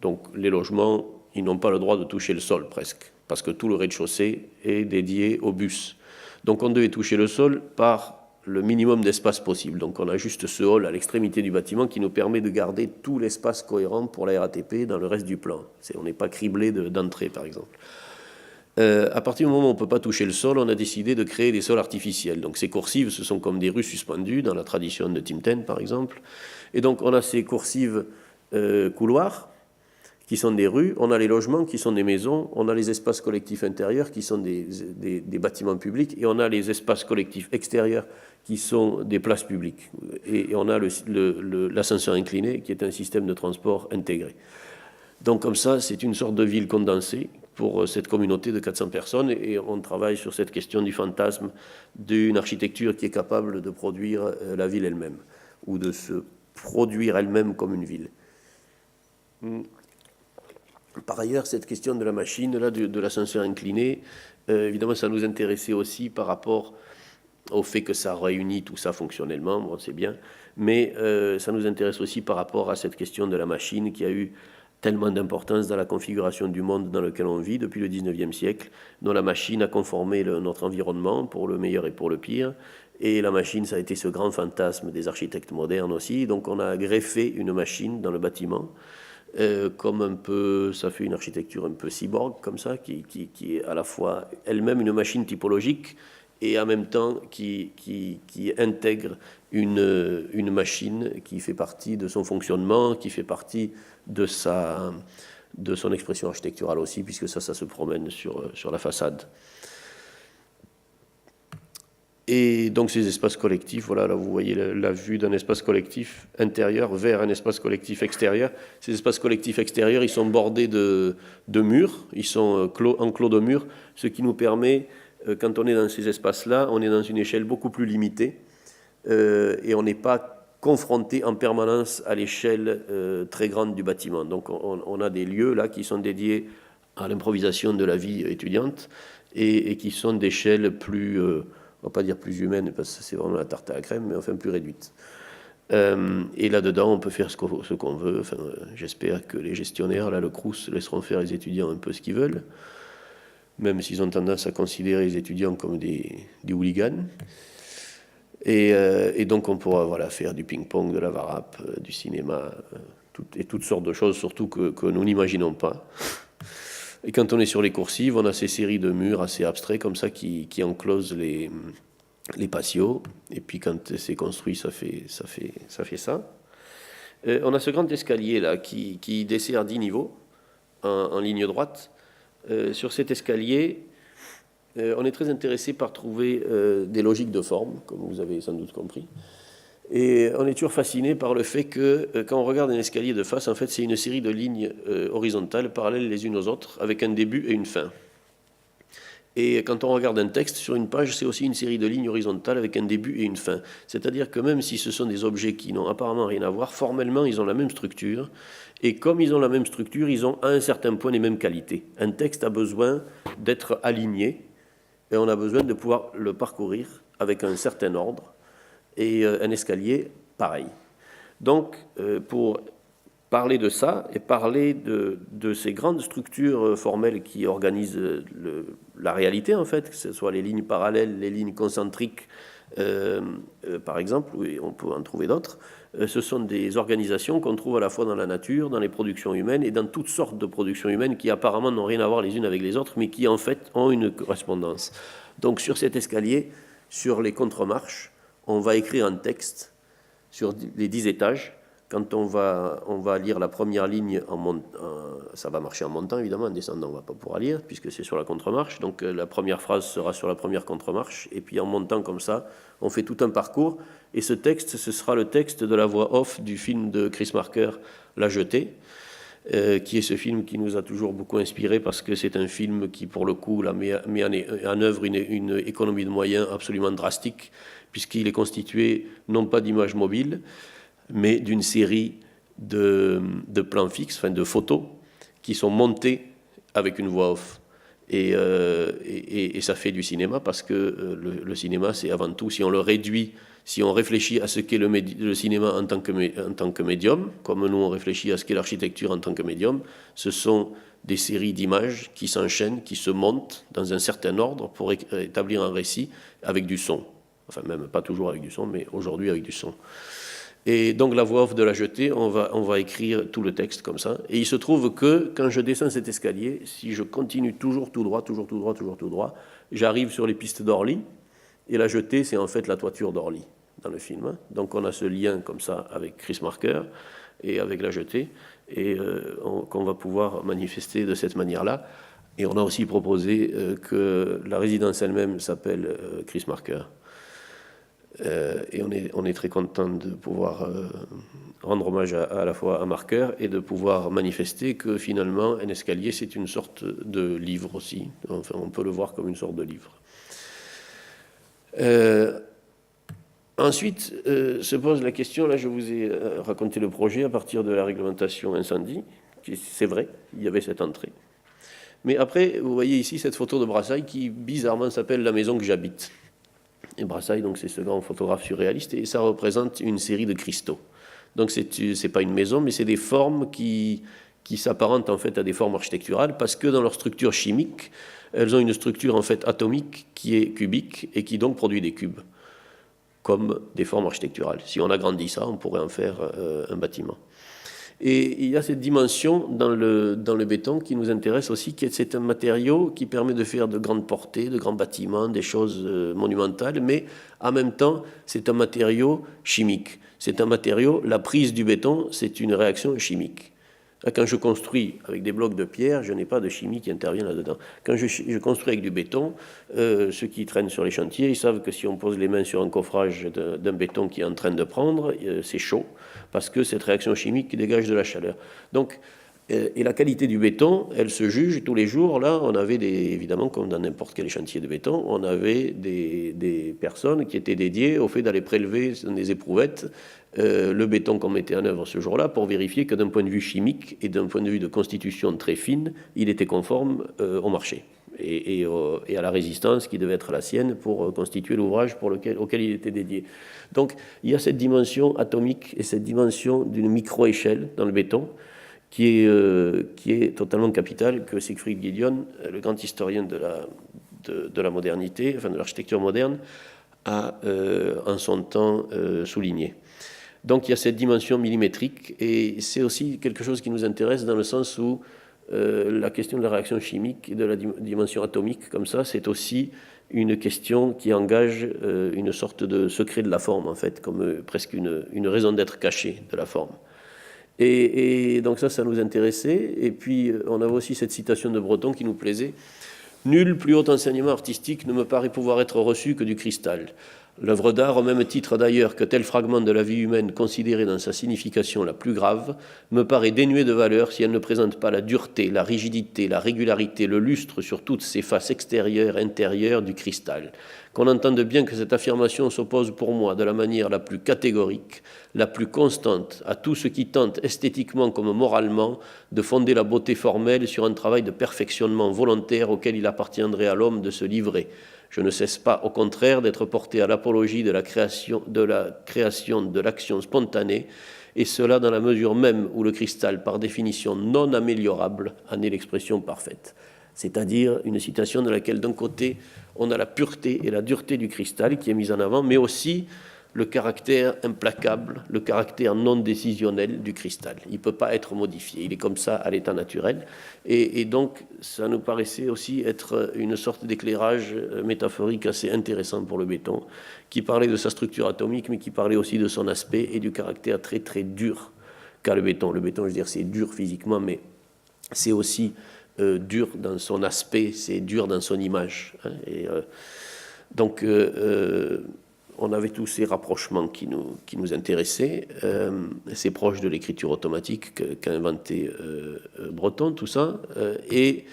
Donc les logements, ils n'ont pas le droit de toucher le sol presque, parce que tout le rez-de-chaussée est dédié aux bus. Donc on devait toucher le sol par le minimum d'espace possible. Donc on a juste ce hall à l'extrémité du bâtiment qui nous permet de garder tout l'espace cohérent pour la RATP dans le reste du plan. On n'est pas criblé d'entrée, par exemple. À partir du moment où on ne peut pas toucher le sol, on a décidé de créer des sols artificiels. Donc ces coursives, ce sont comme des rues suspendues, dans la tradition de Tim Ten, par exemple. Et donc on a ces coursives couloirs, qui sont des rues, on a les logements qui sont des maisons, on a les espaces collectifs intérieurs qui sont des bâtiments publics, et on a les espaces collectifs extérieurs qui sont des places publiques. Et on a l'ascenseur incliné qui est un système de transport intégré. Donc comme ça, c'est une sorte de ville condensée pour cette communauté de 400 personnes, et on travaille sur cette question du fantasme d'une architecture qui est capable de produire la ville elle-même, ou de se produire elle-même comme une ville. Par ailleurs, cette question de la machine, là, de l'ascenseur incliné, évidemment, ça nous intéressait aussi par rapport au fait que ça réunit tout ça fonctionnellement, bon, c'est bien, mais ça nous intéresse aussi par rapport à cette question de la machine qui a eu tellement d'importance dans la configuration du monde dans lequel on vit depuis le 19e siècle, dont la machine a conformé notre environnement pour le meilleur et pour le pire, et la machine, ça a été ce grand fantasme des architectes modernes aussi, donc on a greffé une machine dans le bâtiment, comme un peu, ça fait une architecture un peu cyborg comme ça, qui est à la fois elle-même une machine typologique et en même temps qui intègre une machine qui fait partie de son fonctionnement, qui fait partie de son expression architecturale aussi, puisque ça se promène sur la façade. Et donc ces espaces collectifs, voilà, là vous voyez la vue d'un espace collectif intérieur vers un espace collectif extérieur. Ces espaces collectifs extérieurs, ils sont bordés de murs, ils sont enclos de murs, ce qui nous permet, quand on est dans ces espaces-là, on est dans une échelle beaucoup plus limitée et on n'est pas confronté en permanence à l'échelle très grande du bâtiment. Donc on a des lieux là qui sont dédiés à l'improvisation de la vie étudiante et qui sont d'échelle plus... on va pas dire plus humaine, parce que c'est vraiment la tarte à la crème, mais enfin plus réduite. Et là-dedans, on peut faire ce qu'on veut. Enfin, j'espère que les gestionnaires, là, le Crous, laisseront faire les étudiants un peu ce qu'ils veulent, même s'ils ont tendance à considérer les étudiants comme des hooligans. Et donc, on pourra voilà, faire du ping-pong, de la varap, du cinéma, toutes sortes de choses, surtout que nous n'imaginons pas. Et quand on est sur les coursives, on a ces séries de murs assez abstraits comme ça qui enclosent les patios. Et puis quand c'est construit, ça fait ça. On a ce grand escalier là qui dessert 10 niveaux en ligne droite. Sur cet escalier, on est très intéressé par trouver des logiques de forme, comme vous avez sans doute compris. Et on est toujours fasciné par le fait que quand on regarde un escalier de face, en fait, c'est une série de lignes horizontales, parallèles les unes aux autres, avec un début et une fin. Et quand on regarde un texte sur une page, c'est aussi une série de lignes horizontales avec un début et une fin. C'est-à-dire que même si ce sont des objets qui n'ont apparemment rien à voir, formellement, ils ont la même structure. Et comme ils ont la même structure, ils ont à un certain point les mêmes qualités. Un texte a besoin d'être aligné et on a besoin de pouvoir le parcourir avec un certain ordre. Et un escalier, pareil. Donc, pour parler de ça et parler de ces grandes structures formelles qui organisent la réalité, en fait, que ce soit les lignes parallèles, les lignes concentriques, par exemple, et on peut en trouver d'autres, ce sont des organisations qu'on trouve à la fois dans la nature, dans les productions humaines et dans toutes sortes de productions humaines qui apparemment n'ont rien à voir les unes avec les autres, mais qui en fait ont une correspondance. Donc, sur cet escalier, sur les contre-marches, on va écrire un texte sur les 10 étages. Quand on va lire la première ligne, ça va marcher en montant évidemment, en descendant on ne va pas pouvoir lire, puisque c'est sur la contre-marche. Donc la première phrase sera sur la première contre-marche, et puis en montant comme ça, on fait tout un parcours. Et ce texte, ce sera le texte de la voix off du film de Chris Marker, La Jetée, qui est ce film qui nous a toujours beaucoup inspiré, parce que c'est un film qui, pour le coup, met en œuvre une économie de moyens absolument drastique, puisqu'il est constitué non pas d'images mobiles, mais d'une série de plans fixes, enfin de photos, qui sont montées avec une voix off. Et ça fait du cinéma, parce que le cinéma, c'est avant tout, si on le réduit, si on réfléchit à ce qu'est le cinéma en tant que médium, comme nous on réfléchit à ce qu'est l'architecture en tant que médium, ce sont des séries d'images qui s'enchaînent, qui se montent dans un certain ordre pour établir un récit avec du son. Enfin, même pas toujours avec du son, mais aujourd'hui avec du son. Et donc la voix off de La Jetée, on va écrire tout le texte comme ça. Et il se trouve que quand je descends cet escalier, si je continue toujours tout droit, j'arrive sur les pistes d'Orly. Et La Jetée, c'est en fait la toiture d'Orly dans le film. Donc on a ce lien comme ça avec Chris Marker et avec La Jetée, et qu'on va pouvoir manifester de cette manière-là. Et on a aussi proposé que la résidence elle-même s'appelle Chris Marker. Et on est très content de pouvoir rendre hommage à la fois à Marker et de pouvoir manifester que finalement un escalier c'est une sorte de livre aussi. Enfin, on peut le voir comme une sorte de livre. Ensuite se pose la question, là je vous ai raconté le projet à partir de la réglementation incendie, c'est vrai, il y avait cette entrée. Mais après, vous voyez ici cette photo de Brassailles qui bizarrement s'appelle La maison que j'habite. Et Brassailles, donc, c'est ce grand photographe surréaliste, et ça représente une série de cristaux. Donc c'est pas une maison, mais c'est des formes qui s'apparentent en fait à des formes architecturales, parce que dans leur structure chimique, elles ont une structure en fait atomique qui est cubique et qui donc produit des cubes, comme des formes architecturales. Si on agrandit ça, on pourrait en faire un bâtiment. Et il y a cette dimension dans le béton qui nous intéresse aussi, c'est un matériau qui permet de faire de grandes portées, de grands bâtiments, des choses monumentales, mais en même temps, c'est un matériau chimique. C'est un matériau, la prise du béton, c'est une réaction chimique. Quand je construis avec des blocs de pierre, je n'ai pas de chimie qui intervient là-dedans. Quand je construis avec du béton, ceux qui traînent sur les chantiers, ils savent que si on pose les mains sur un coffrage d'un béton qui est en train de prendre, c'est chaud, parce que cette réaction chimique dégage de la chaleur. Donc, et la qualité du béton, elle se juge tous les jours. Là, on avait évidemment, comme dans n'importe quel chantier de béton, on avait des personnes qui étaient dédiées au fait d'aller prélever dans des éprouvettes le béton qu'on mettait en œuvre ce jour-là pour vérifier que d'un point de vue chimique et d'un point de vue de constitution très fine, il était conforme au marché et à la résistance qui devait être la sienne pour constituer l'ouvrage auquel il était dédié. Donc il y a cette dimension atomique et cette dimension d'une micro-échelle dans le béton qui est totalement capitale, que Siegfried Giedion, le grand historien de la modernité, enfin de l'architecture moderne, a en son temps souligné. Donc il y a cette dimension millimétrique, et c'est aussi quelque chose qui nous intéresse dans le sens où la question de la réaction chimique et de la dimension atomique, comme ça, c'est aussi une question qui engage une sorte de secret de la forme, en fait, comme presque une raison d'être cachée de la forme. Et donc ça nous intéressait. Et puis on avait aussi cette citation de Breton qui nous plaisait. « Nul plus haut enseignement artistique ne me paraît pouvoir être reçu que du cristal. L'œuvre d'art, au même titre d'ailleurs que tel fragment de la vie humaine considéré dans sa signification la plus grave, me paraît dénuée de valeur si elle ne présente pas la dureté, la rigidité, la régularité, le lustre sur toutes ses faces extérieures et intérieures du cristal. Qu'on entende bien que cette affirmation s'oppose pour moi de la manière la plus catégorique, la plus constante à tout ce qui tente esthétiquement comme moralement de fonder la beauté formelle sur un travail de perfectionnement volontaire auquel il appartiendrait à l'homme de se livrer. Je ne cesse pas, au contraire, d'être porté à l'apologie de la création de l'action spontanée, et cela dans la mesure même où le cristal, par définition non améliorable, en est l'expression parfaite. » C'est-à-dire une citation dans laquelle, d'un côté, on a la pureté et la dureté du cristal qui est mise en avant, mais aussi le caractère implacable, le caractère non décisionnel du cristal. Il ne peut pas être modifié, il est comme ça à l'état naturel. Et donc, ça nous paraissait aussi être une sorte d'éclairage métaphorique assez intéressant pour le béton, qui parlait de sa structure atomique, mais qui parlait aussi de son aspect et du caractère très très dur qu'a le béton. Le béton, je veux dire, c'est dur physiquement, mais c'est aussi dur dans son aspect, c'est dur dans son image. Hein, donc, on avait tous ces rapprochements qui nous intéressaient. C'est proche de l'écriture automatique qu'a inventé Breton, tout ça. Et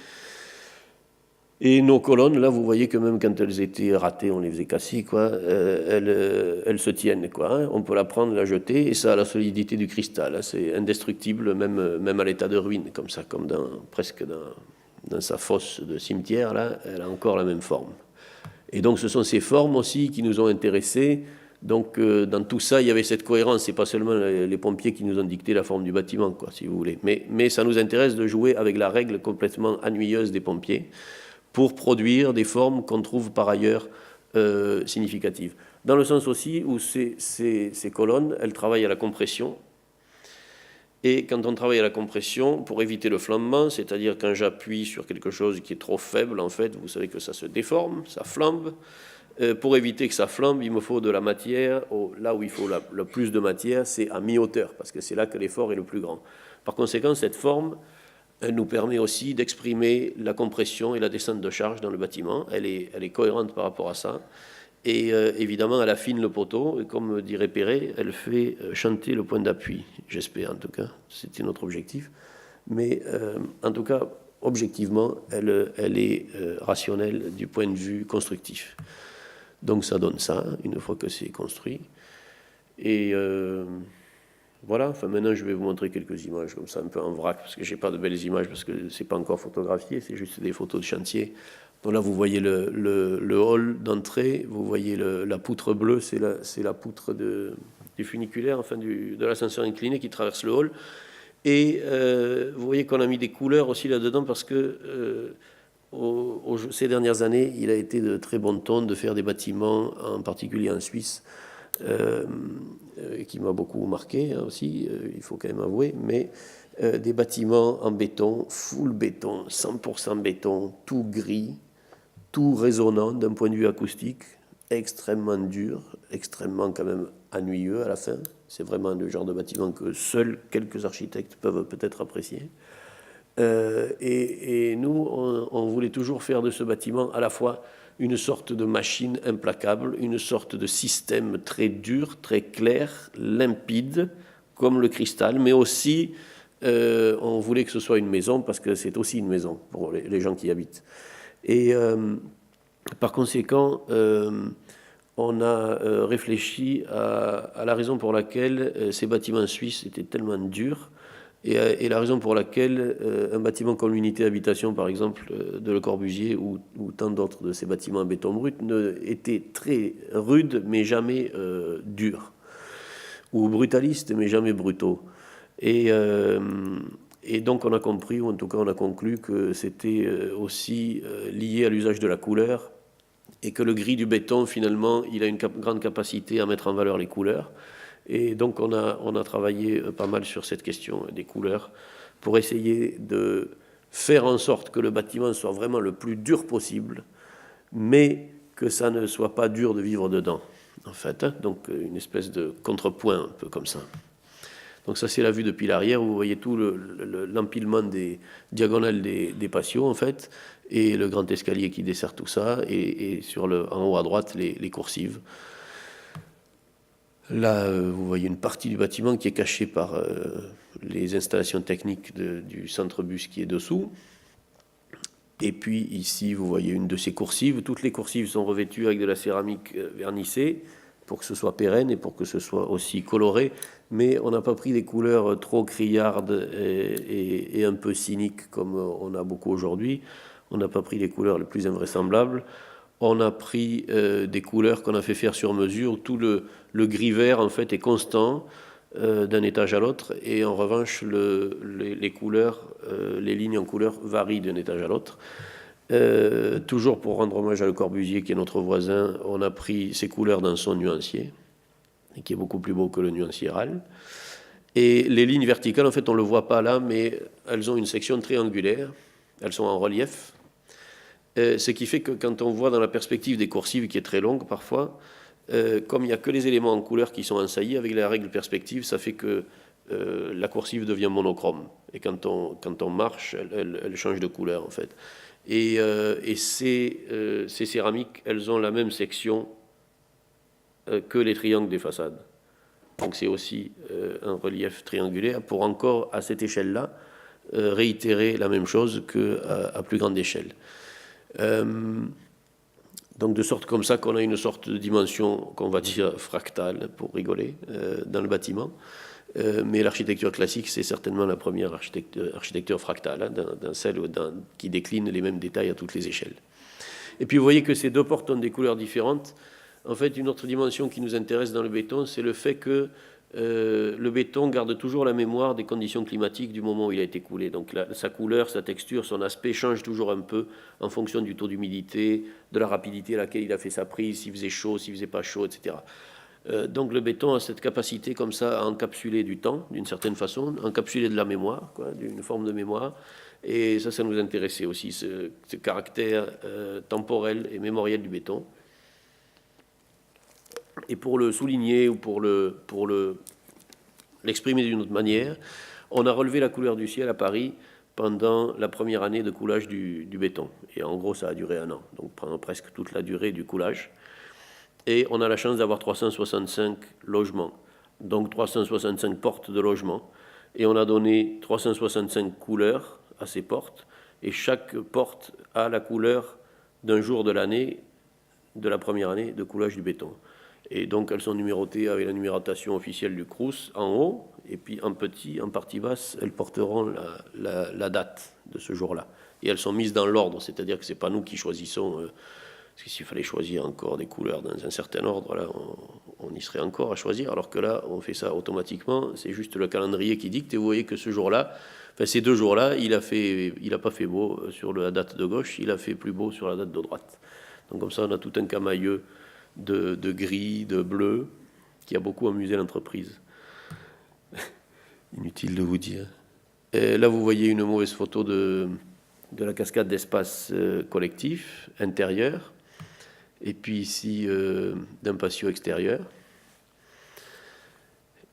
nos colonnes, là, vous voyez que même quand elles étaient ratées, on les faisait casser, quoi, elles se tiennent, quoi. Hein. On peut la prendre, la jeter, et ça a la solidité du cristal. Hein. C'est indestructible, même à l'état de ruine, comme ça, comme presque dans sa fosse de cimetière, là, elle a encore la même forme. Et donc ce sont ces formes aussi qui nous ont intéressés. Donc dans tout ça, il y avait cette cohérence. C'est pas seulement les pompiers qui nous ont dicté la forme du bâtiment, quoi, si vous voulez. Mais ça nous intéresse de jouer avec la règle complètement ennuyeuse des pompiers pour produire des formes qu'on trouve par ailleurs significatives. Dans le sens aussi où ces colonnes, elles travaillent à la compression. Et quand on travaille à la compression, pour éviter le flambement, c'est-à-dire quand j'appuie sur quelque chose qui est trop faible, en fait, vous savez que ça se déforme, ça flambe. Pour éviter que ça flambe, il me faut de la matière. Là où il faut le plus de matière, c'est à mi-hauteur, parce que c'est là que l'effort est le plus grand. Par conséquent, cette forme, elle nous permet aussi d'exprimer la compression et la descente de charge dans le bâtiment. Elle est cohérente par rapport à ça. Et évidemment, elle affine le poteau, et comme dirait Perret, elle fait chanter le point d'appui, j'espère en tout cas, c'était notre objectif. Mais en tout cas, objectivement, elle est rationnelle du point de vue constructif. Donc ça donne ça, une fois que c'est construit. Et voilà, enfin maintenant je vais vous montrer quelques images comme ça, un peu en vrac, parce que je n'ai pas de belles images, parce que ce n'est pas encore photographié, c'est juste des photos de chantier. Donc là, vous voyez le hall d'entrée, vous voyez la poutre bleue, c'est la poutre du funiculaire, enfin de l'ascenseur incliné qui traverse le hall. Et vous voyez qu'on a mis des couleurs aussi là-dedans parce que ces dernières années, il a été de très bon ton de faire des bâtiments, en particulier en Suisse, qui m'a beaucoup marqué aussi, il faut quand même avouer, mais des bâtiments en béton, full béton, 100% béton, tout gris, tout résonnant d'un point de vue acoustique, extrêmement dur, extrêmement quand même ennuyeux à la fin. C'est vraiment le genre de bâtiment que seuls quelques architectes peuvent peut-être apprécier. Et nous, on voulait toujours faire de ce bâtiment à la fois une sorte de machine implacable, une sorte de système très dur, très clair, limpide, comme le cristal, mais aussi on voulait que ce soit une maison, parce que c'est aussi une maison pour les gens qui y habitent. Et par conséquent, on a réfléchi à la raison pour laquelle ces bâtiments suisses étaient tellement durs, et la raison pour laquelle un bâtiment comme l'unité d'habitation, par exemple, de Le Corbusier, ou tant d'autres de ces bâtiments en béton brut, étaient très rudes, mais jamais durs, ou brutalistes, mais jamais brutaux. Et donc on a compris, ou en tout cas on a conclu, que c'était aussi lié à l'usage de la couleur, et que le gris du béton, finalement, il a une grande capacité à mettre en valeur les couleurs. Et donc on a travaillé pas mal sur cette question des couleurs, pour essayer de faire en sorte que le bâtiment soit vraiment le plus dur possible, mais que ça ne soit pas dur de vivre dedans, en fait. Donc une espèce de contrepoint, un peu comme ça. Donc ça, c'est la vue depuis l'arrière, où vous voyez tout l'empilement des diagonales des patios, en fait, et le grand escalier qui dessert tout ça, et en haut à droite, les coursives. Là, vous voyez une partie du bâtiment qui est cachée par les installations techniques du centre bus qui est dessous. Et puis ici, vous voyez une de ces coursives. Toutes les coursives sont revêtues avec de la céramique vernissée pour que ce soit pérenne et pour que ce soit aussi coloré. Mais on n'a pas pris des couleurs trop criardes et un peu cyniques comme on a beaucoup aujourd'hui. On n'a pas pris les couleurs les plus invraisemblables. On a pris des couleurs qu'on a fait faire sur mesure. Tout le gris vert, en fait, est constant d'un étage à l'autre. Et en revanche, les couleurs, les lignes en couleur varient d'un étage à l'autre. Toujours pour rendre hommage à Le Corbusier, qui est notre voisin, on a pris ces couleurs dans son nuancier, qui est beaucoup plus beau que le nuancier RAL. Et les lignes verticales, en fait, on ne le voit pas là, mais elles ont une section triangulaire. Elles sont en relief. Ce qui fait que quand on voit dans la perspective des coursives, qui est très longue parfois, comme il n'y a que les éléments en couleur qui sont en saillie, avec la règle perspective, ça fait que la coursive devient monochrome. Et quand on marche, elle change de couleur, en fait. Et ces céramiques, elles ont la même section que les triangles des façades. Donc c'est aussi un relief triangulaire pour encore, à cette échelle-là, réitérer la même chose qu'à plus grande échelle. Donc de sorte comme ça qu'on a une sorte de dimension qu'on va dire fractale, pour rigoler, dans le bâtiment. Mais l'architecture classique, c'est certainement la première architecture fractale, hein, celle qui décline les mêmes détails à toutes les échelles. Et puis vous voyez que ces deux portes ont des couleurs différentes. En fait, une autre dimension qui nous intéresse dans le béton, c'est le fait que le béton garde toujours la mémoire des conditions climatiques du moment où il a été coulé. Donc sa couleur, sa texture, son aspect change toujours un peu en fonction du taux d'humidité, de la rapidité à laquelle il a fait sa prise, s'il faisait chaud, s'il faisait pas chaud, etc. Donc le béton a cette capacité comme ça à encapsuler du temps, d'une certaine façon, encapsuler de la mémoire, d'une forme de mémoire. Et ça nous intéressait aussi, ce caractère temporel et mémoriel du béton. Et pour le souligner ou pour l'exprimer d'une autre manière, on a relevé la couleur du ciel à Paris pendant la première année de coulage du béton. Et en gros, ça a duré 1 an, donc pendant presque toute la durée du coulage. Et on a la chance d'avoir 365 logements, donc 365 portes de logements. Et on a donné 365 couleurs à ces portes. Et chaque porte a la couleur d'un jour de l'année, de la première année de coulage du béton. Et donc elles sont numérotées avec la numérotation officielle du Crous en haut, et puis en petit, en partie basse, elles porteront la date de ce jour-là. Et elles sont mises dans l'ordre, c'est-à-dire que ce n'est pas nous qui choisissons, parce que s'il fallait choisir encore des couleurs dans un certain ordre, là, on y serait encore à choisir, alors que là, on fait ça automatiquement, c'est juste le calendrier qui dicte, et vous voyez que ce jour-là, enfin ces 2 jours-là, il n'a pas fait beau sur la date de gauche, il a fait plus beau sur la date de droite. Donc comme ça, on a tout un camailleux de gris, de bleu, qui a beaucoup amusé l'entreprise. Inutile de vous dire. Et là, vous voyez une mauvaise photo de la cascade d'espace collectif intérieur, et puis ici d'un patio extérieur.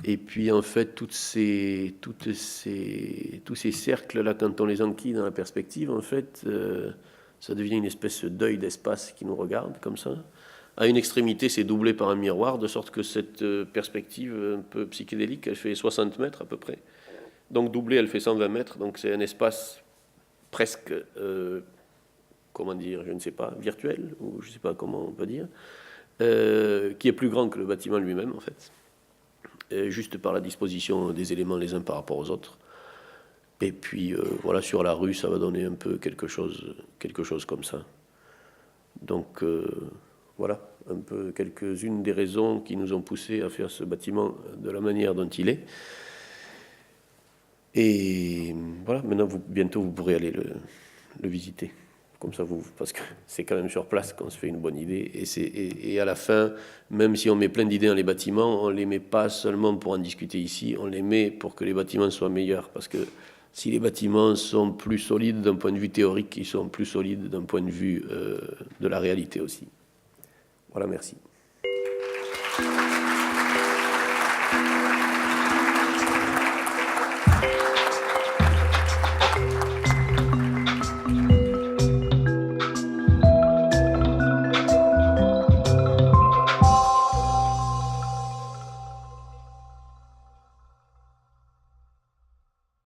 Et puis en fait, tous ces cercles-là, quand on les enquille dans la perspective, en fait, ça devient une espèce d'œil d'espace qui nous regarde comme ça. À une extrémité, c'est doublé par un miroir, de sorte que cette perspective un peu psychédélique, elle fait 60 mètres à peu près. Donc doublée, elle fait 120 mètres. Donc c'est un espace presque, comment dire, je ne sais pas, virtuel, ou je ne sais pas comment on peut dire, qui est plus grand que le bâtiment lui-même, en fait. Juste par la disposition des éléments les uns par rapport aux autres. Et puis, voilà, sur la rue, ça va donner un peu quelque chose comme ça. Donc, voilà, un peu quelques-unes des raisons qui nous ont poussés à faire ce bâtiment de la manière dont il est. Et voilà, maintenant, bientôt, vous pourrez aller le visiter. Comme ça, parce que c'est quand même sur place qu'on se fait une bonne idée. Et à la fin, même si on met plein d'idées dans les bâtiments, on ne les met pas seulement pour en discuter ici, on les met pour que les bâtiments soient meilleurs. Parce que si les bâtiments sont plus solides d'un point de vue théorique, ils sont plus solides d'un point de vue de la réalité aussi. Voilà, merci.